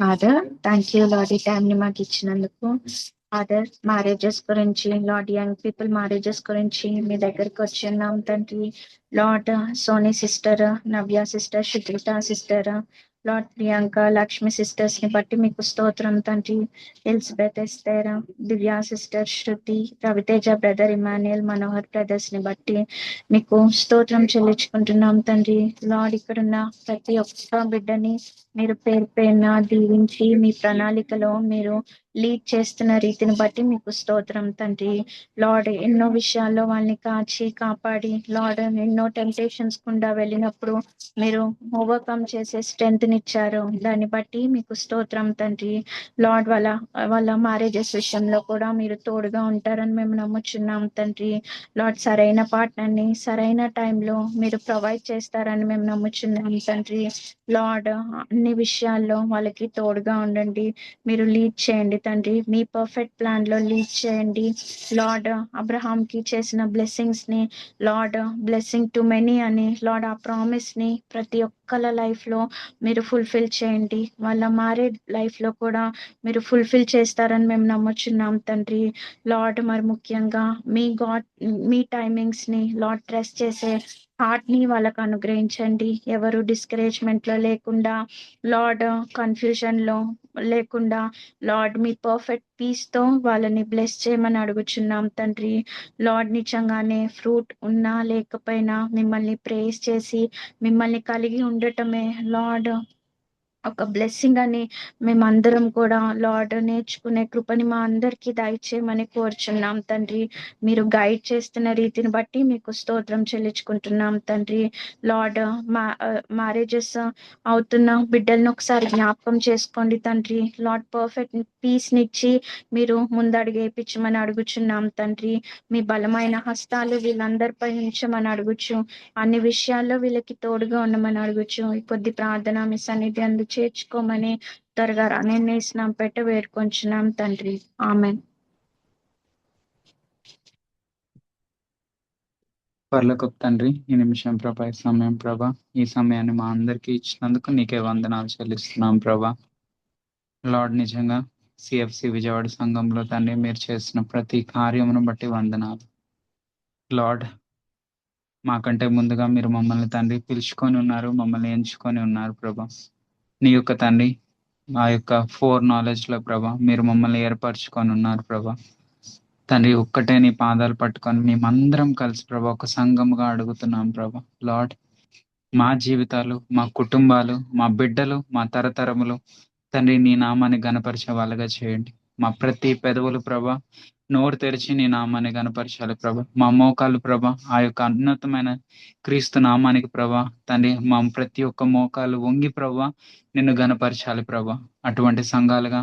ఫాదర్ థ్యాంక్ యూ లార్డ్ ఈ టైంని మాకు ఇచ్చినందుకు. ఫాదర్ మ్యారేజెస్ గురించి లార్డ్ యంగ్ పీపుల్ మ్యారేజెస్ గురించి మీ దగ్గరికి వచ్చి ఉన్నాం తండ్రి. Lord Soni sister, Navya sister, Shuddhita sister, lord Priyanka, Lakshmi sisters ని బట్టి మీకు స్తోత్రం తండ్రి. ఎలిజబెత్ ఎస్తేరా, Divya sister, Shruti, Raviteja brother, Emmanuel, Manohar brothers ని బట్టి మీకు స్తోత్రం చెల్లించుకుంటున్నాం తండ్రి. లార్డ్ ఇక్కడున్న ప్రతి ఒక్క బిడ్డని మీరు పేరు పేరున దీవించి మీ ప్రణాళికలో మీరు లీడ్ చేస్తున్న రీతిని బట్టి మీకు స్తోత్రం తండ్రి. లార్డ్ ఎన్నో విషయాల్లో వాళ్ళని కాచి కాపాడి లార్డ్ ఎన్నో టెంప్టేషన్స్ గుండా వెళ్ళినప్పుడు మీరు ఓవర్కమ్ చేసే స్ట్రెంగ్త్ నిచ్చారు. దాన్ని బట్టి మీకు స్తోత్రం తండ్రి. లార్డ్ వాళ్ళ మ్యారేజెస్ విషయంలో కూడా మీరు తోడుగా ఉంటారని మేము నమ్ముచున్నాం తండ్రి. లార్డ్ సరైన పార్ట్నర్ని సరైన టైంలో మీరు ప్రొవైడ్ చేస్తారని మేము నమ్ముచున్నాం తండ్రి. లార్డ్ అన్ని విషయాల్లో వాళ్ళకి తోడుగా ఉండండి, మీరు లీడ్ చేయండి తండ్రి. మీ పర్ఫెక్ట్ ప్లాన్ లో లీడ్ చేయండి లార్డ్. అబ్రహాం కి చేసిన బ్లెస్సింగ్స్ ని లార్డ్ బ్లెస్సింగ్ టు మెనీ అని లార్డ్ ఆ ప్రామిస్ ని ప్రతి ఒక్క అక్కల లైఫ్లో మీరు ఫుల్ఫిల్ చేయండి. వాళ్ళ మ్యారేడ్ లైఫ్లో కూడా మీరు ఫుల్ఫిల్ చేస్తారని మేము నమ్ముచున్నాం తండ్రి. లార్డ్ మరి ముఖ్యంగా మీ టైమింగ్స్ని లార్డ్ ట్రస్ట్ చేసే హార్ట్ని వాళ్ళకు అనుగ్రహించండి. ఎవరు డిస్కరేజ్మెంట్లో లేకుండా, లార్డ్ కన్ఫ్యూజన్లో లేకుండా, లార్డ్ మీ పర్ఫెక్ట్ పీస్తో వాళ్ళని బ్లెస్ చేయమని అడుగుచున్నాం తండ్రి. లార్డ్ నిజంగానే ఫ్రూట్ ఉన్నా లేకపోయినా మిమ్మల్ని ప్రేస్ చేసి మిమ్మల్ని కలిగి ఉండటమే లార్డ్ ఒక బ్లెస్సింగ్ అని మేమందరం కూడా లార్డ్ నేర్చుకునే కృపని మా అందరికీ దయచేయమని కోరుచున్నాం తండ్రి. మీరు గైడ్ చేస్తున్న రీతిని బట్టి మీకు స్తోత్రం చెల్లించుకుంటున్నాం తండ్రి. లార్డ్ మ్యారేజెస్ అవుతున్న బిడ్డలను ఒకసారి జ్ఞాపకం చేసుకోండి తండ్రి. లార్డ్ పర్ఫెక్ట్ పీస్నిచ్చి మీరు ముందడుగు వేయించమని అడుగుచున్నాం తండ్రి. మీ బలమైన హస్తాలు వీళ్ళందరిపై ఉంచమని అడుగుచు, అన్ని విషయాల్లో వీళ్ళకి తోడుగా ఉండమని అడుగుచు, ఈ కొద్ది ప్రార్థన మీ సన్నిధి అందు చేర్చుకోమని త్వరగా రానేసినాం పెట్ట వేడుకొంచున్నాం తండ్రి. ఆమెన్. పరలోకపు తండ్రి, ఈ నిమిషం ప్రభా, ఈ సమయం ప్రభా, ఈ సమయాన్ని మా అందరికీ ఇచ్చినందుకు నీకే వందనాలు చెల్లిస్తున్నాం ప్రభా. లార్డ్ నిజంగా సిఎఫ్సి విజయవాడ సంఘంలో తండ్రి మీరు చేసిన ప్రతి కార్యమును బట్టి వందనాలు. లార్డ్ మాకంటే ముందుగా మీరు మమ్మల్ని తండ్రి పిలుచుకొని ఉన్నారు, మమ్మల్ని ఎంచుకొని ఉన్నారు ప్రభా. నీ యొక్క తండ్రి మా యొక్క 4 నాలెడ్జ్లో ప్రభా మీరు మమ్మల్ని ఏర్పరచుకొని ఉన్నారు ప్రభా. తండ్రి ఒక్కటే నీ పాదాలు పట్టుకొని మేమందరం కలిసి ప్రభా ఒక సంఘముగా అడుగుతున్నాం ప్రభా. లార్డ్ మా జీవితాలు, మా కుటుంబాలు, మా బిడ్డలు, మా తరతరములు తండ్రి నీ నామాన్ని గణపరిచే వాళ్ళగా చేయండి. మా ప్రతి పెదవులు ప్రభా నోరు తెరిచి నీ నామాన్ని గణపరచాలి ప్రభా. మా మోకాలు ప్రభా ఆ యొక్క ఉన్నతమైన క్రీస్తు నామానికి ప్రభా తండ్రి మా ప్రతి ఒక్క మోకాలు వంగి ప్రభా నిన్ను గణపరచాలి ప్రభా. అటువంటి సంఘాలుగా,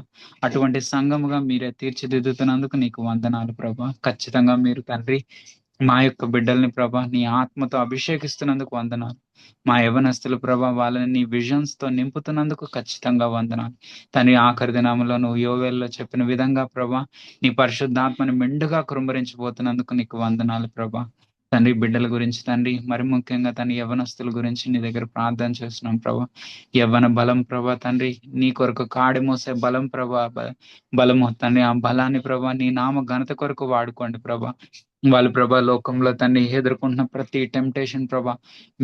అటువంటి సంఘముగా మీరే తీర్చిదిద్దుతున్నందుకు నీకు వందనాలు ప్రభా. ఖచ్చితంగా మీరు తండ్రి మా యొక్క బిడ్డల్ని ప్రభా నీ ఆత్మతో అభిషేకిస్తున్నందుకు వందనాలు. మా యవనస్తులు ప్రభా వాళ్ళని నీ విజన్స్ తో నింపుతున్నందుకు ఖచ్చితంగా వందనాలు తండ్రి. ఆఖరి దినాములో నువ్వు యోవేల్లో చెప్పిన విధంగా ప్రభా నీ పరిశుద్ధాత్మని మెండుగా కృంభరించిపోతున్నందుకు నీకు వందనాలు ప్రభా. తండ్రి బిడ్డల గురించి తండ్రి మరి ముఖ్యంగా తండ్రి యవనస్తుల గురించి నీ దగ్గర ప్రార్థన చేస్తున్నాం ప్రభా. యవ్వన బలం ప్రభా తండ్రి, నీ కొరకు కాడి మోసే బలం ప్రభా, బలము తండ్రి, ఆ బలాన్ని ప్రభా నీ నామ ఘనత కొరకు వాడుకోండి ప్రభా. వాళ్ళు ప్రభా లోకంలో తన్ని ఎదుర్కొంటున్న ప్రతి టెంప్టేషన్ ప్రభా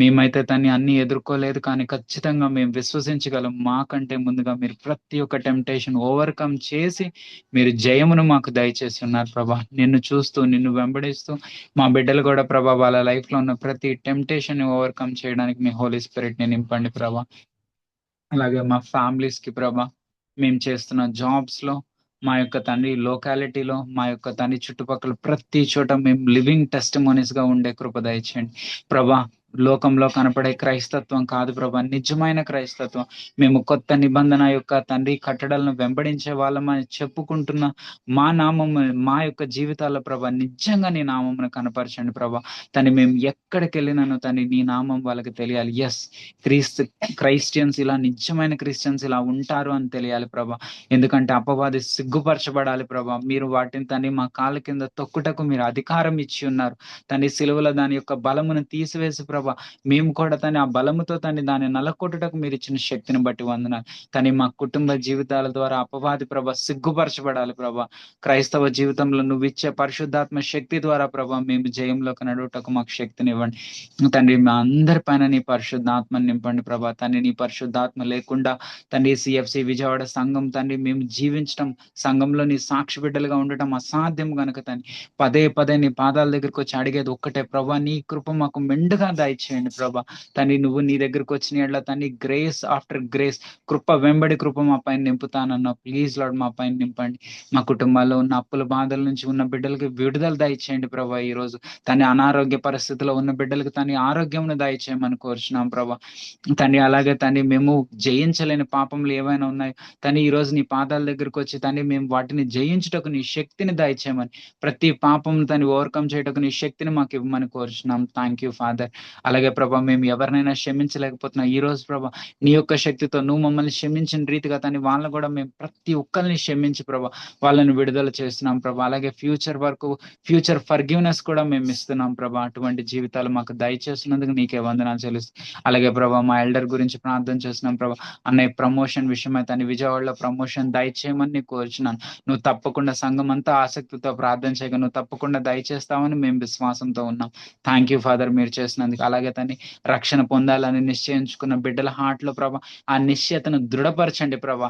మేమైతే తన్ని అన్ని ఎదుర్కోలేదు, కానీ ఖచ్చితంగా మేము విశ్వసించగలం. మాకంటే ముందుగా మీరు ప్రతి ఒక్క టెంప్టేషన్ ఓవర్కమ్ చేసి మీరు జయమును మాకు దయచేసి ఉన్నారు ప్రభా. నిన్ను చూస్తూ నిన్ను వెంబడిస్తూ మా బిడ్డలు కూడా ప్రభా వాళ్ళ లైఫ్ లో ఉన్న ప్రతి టెంప్టేషన్ ని ఓవర్కమ్ చేయడానికి మీ హోలీ స్పిరిట్ ని నింపండి ప్రభా. అలాగే మా ఫ్యామిలీస్ కి ప్రభా మేము చేస్తున్న జాబ్స్ లో, మా యొక్క తండ్రి లోకాలిటీలో, మా యొక్క తండ్రి చుట్టుపక్కల ప్రతి చోట మేము లివింగ్ టెస్టిమోనీస్ గా ఉండే కృప దయచేయండి ప్రభా. లోకంలో కనపడే క్రైస్తత్వం కాదు ప్రభా, నిజమైన క్రైస్తత్వం. మేము కొత్త నిబంధన యొక్క తండ్రి కట్టడలను వెంబడించే వాళ్ళమని చెప్పుకుంటున్న మా నామము మా యొక్క జీవితాల్లో ప్రభా నిజంగా నీ నామమును కనపరచండి ప్రభా. తను మేము ఎక్కడికి వెళ్ళినాను తను నీ నామం వాళ్ళకి తెలియాలి. ఎస్ క్రైస్టియన్స్ ఇలా, నిజమైన క్రిస్టియన్స్ ఇలా ఉంటారు అని తెలియాలి ప్రభా. ఎందుకంటే అపవాది సిగ్గుపరచబడాలి ప్రభా. మీరు వాటిని తని మా కాళ్ళ కింద తొక్కుటకు మీరు అధికారం ఇచ్చి ఉన్నారు తని సిలువలో దాని యొక్క బలమును తీసివేసి ప్రభా మేము కూడా తని ఆ బలముతో దాన్ని నలకొట్టుటకు మీరు ఇచ్చిన శక్తిని బట్టి వందనాలు. తని మా కుటుంబ జీవితాల ద్వారా అపవాది ప్రభా సిగ్గుపరచబడాలి ప్రభా. క్రైస్తవ జీవితంలో నువ్వు ఇచ్చే పరిశుద్ధాత్మ శక్తి ద్వారా ప్రభా మేము జయంలోకి నడువుటకు మాకు శక్తినివ్వండి తండ్రి. మా అందరి పైన నీ పరిశుద్ధాత్మని నింపండి ప్రభా. తండ్రి నీ పరిశుద్ధాత్మ లేకుండా తండ్రి సిఎఫ్సి విజయవాడ సంఘం తండ్రి మేము జీవించడం, సంఘంలో నీ సాక్షి బిడ్డలుగా ఉండటం అసాధ్యం కనుక తండ్రి పదే పదే నీ పాదాల దగ్గరకు వచ్చి అడిగేది ఒక్కటే ప్రభా, నీ కృప మాకు మెండుగా దయచేయండి ప్రభా. తండ్రి నువ్వు నీ దగ్గరకు వచ్చిన ఎడ్ల తండ్రి గ్రేస్ ఆఫ్టర్ గ్రేస్, కృప వెంబడి కృప మా పైన నింపుతానన్నా. ప్లీజ్ లార్డ్ మా పైన నింపండి. మా కుటుంబాల్లో ఉన్న అప్పుల బాధల నుంచి ఉన్న బిడ్డలకి విడుదల దయచేయండి ప్రభా. ఈ రోజు తన అనారోగ్య పరిస్థితిలో ఉన్న బిడ్డలకు తన ఆరోగ్యంను దయచేయమని కోరుచున్నాం ప్రభా. తండ్రి అలాగే తండ్రి మేము జయించలేని పాపములు ఏవైనా ఉన్నాయో తండ్రి ఈ రోజు నీ పాదాల దగ్గరకు వచ్చి తండ్రి మేము వాటిని జయించుటకు నీ శక్తిని దయచేయమని, ప్రతి పాపం తను ఓవర్కమ్ చేయటకు నీ శక్తిని మాకు ఇవ్వమని కోరుచున్నాం. Thank you father. అలాగే ప్రభా మేము ఎవరినైనా క్షమించలేకపోతున్నా, ఈ రోజు ప్రభా నీ యొక్క శక్తితో నువ్వు మమ్మల్ని క్షమించిన రీతిగా తండ్రి వాళ్ళని కూడా మేము ప్రతి ఒక్కరిని క్షమించి ప్రభా వాళ్ళని విడుదల చేస్తున్నాం ప్రభా. అలాగే ఫ్యూచర్ ఫర్గివ్నెస్ కూడా మేము ఇస్తున్నాం ప్రభా. అటువంటి జీవితాలు మాకు దయచేసినందుకు నీకే వందనాలు చెల్లిస్తాం. అలాగే ప్రభా మా ఎల్డర్ గురించి ప్రార్థన చేస్తున్నాం ప్రభా. అన్నయ్య ప్రమోషన్ విషయమై తను విజయవాడలో ప్రమోషన్ దయచేయమని నీకు కోరుచున్నాను. నువ్వు తప్పకుండా సంఘం అంతా ఆసక్తితో ప్రార్థన చేయగా నువ్వు తప్పకుండా దయచేస్తావని మేము విశ్వాసంతో ఉన్నాం. థ్యాంక్ యూ ఫాదర్ మీరు చేసినందుకు. అలాగే తని రక్షణ పొందాలని నిశ్చయించుకున్న బిడ్డల హార్ట్ లో ప్రభా ఆ నిశ్చయతను దృఢపరచండి ప్రభా.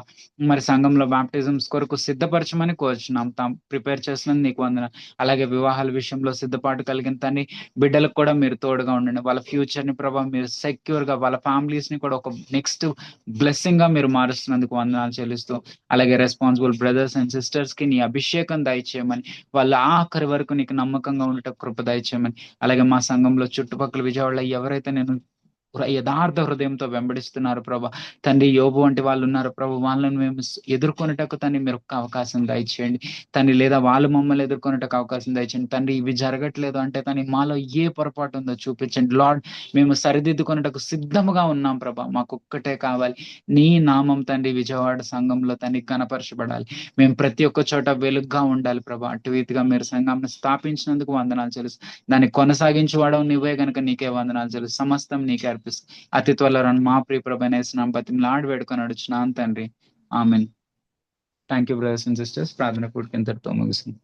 మరి సంఘంలో బాప్టిజమ్స్ కొరకు సిద్ధపరచమని కోరుచున్నాం. ప్రిపేర్ చేసినందుకు నీకు వందన. అలాగే వివాహాల విషయంలో సిద్ధపాటు కలిగిన తని బిడ్డలకు కూడా మీరు తోడుగా ఉండండి. వాళ్ళ ఫ్యూచర్ ని ప్రభా మీరు సెక్యూర్ గా వాళ్ళ ఫ్యామిలీస్ ని కూడా ఒక నెక్స్ట్ బ్లెస్సింగ్ గా మీరు మారుస్తున్నందుకు వందనాలు చెల్లిస్తూ, అలాగే రెస్పాన్సిబుల్ బ్రదర్స్ అండ్ సిస్టర్స్ కి నీ అభిషేకం దయచేయమని, వాళ్ళ ఆఖరి వరకు నీకు నమ్మకంగా ఉండటం కృప దయచేయమని. అలాగే మా సంఘంలో చుట్టుపక్కల విజయవాడలో ఎవరైతే నేను యథార్థ హృదయంతో వెంబడిస్తున్నారు ప్రభా తండ్రి, యోబు వంటి వాళ్ళు ఉన్నారు ప్రభు, వాళ్ళని మేము ఎదుర్కొనేటకు తండ్రి మీరు ఒక అవకాశం దయచేయండి తండ్రి, లేదా వాళ్ళు మమ్మల్ని ఎదుర్కొనేటకు అవకాశం దయచేయండి తండ్రి. ఇవి జరగట్లేదు అంటే తండ్రి మాలో ఏ పొరపాటు ఉందో చూపించండి లార్డ్. మేము సరిదిద్దుకునేటకు సిద్ధముగా ఉన్నాం ప్రభా. మాకు ఒక్కటే కావాలి, నీ నామం తండ్రి విజయవాడ సంఘంలో తండ్రి కనపరచబడాలి. మేము ప్రతి ఒక్క చోట వెలుగ్గా ఉండాలి ప్రభా. అటు రీతిగా మీరు సంఘాన్ని స్థాపించినందుకు వందనాలు తెలుసు. దాన్ని కొనసాగించేవాడవు నువ్వే కనుక నీకే వందనాలు తెలుసు. సమస్తం నీకే అర్పిస్తాం. అతి త్వరలో మా ప్రియ ప్రభనేసిన బతిమలాడి వేడుకొని అడుచున్నాను తండ్రి. Amen. Thank you brothers and sisters. ప్రార్థన పూర్తి ఇంతటితో ముగిసింది.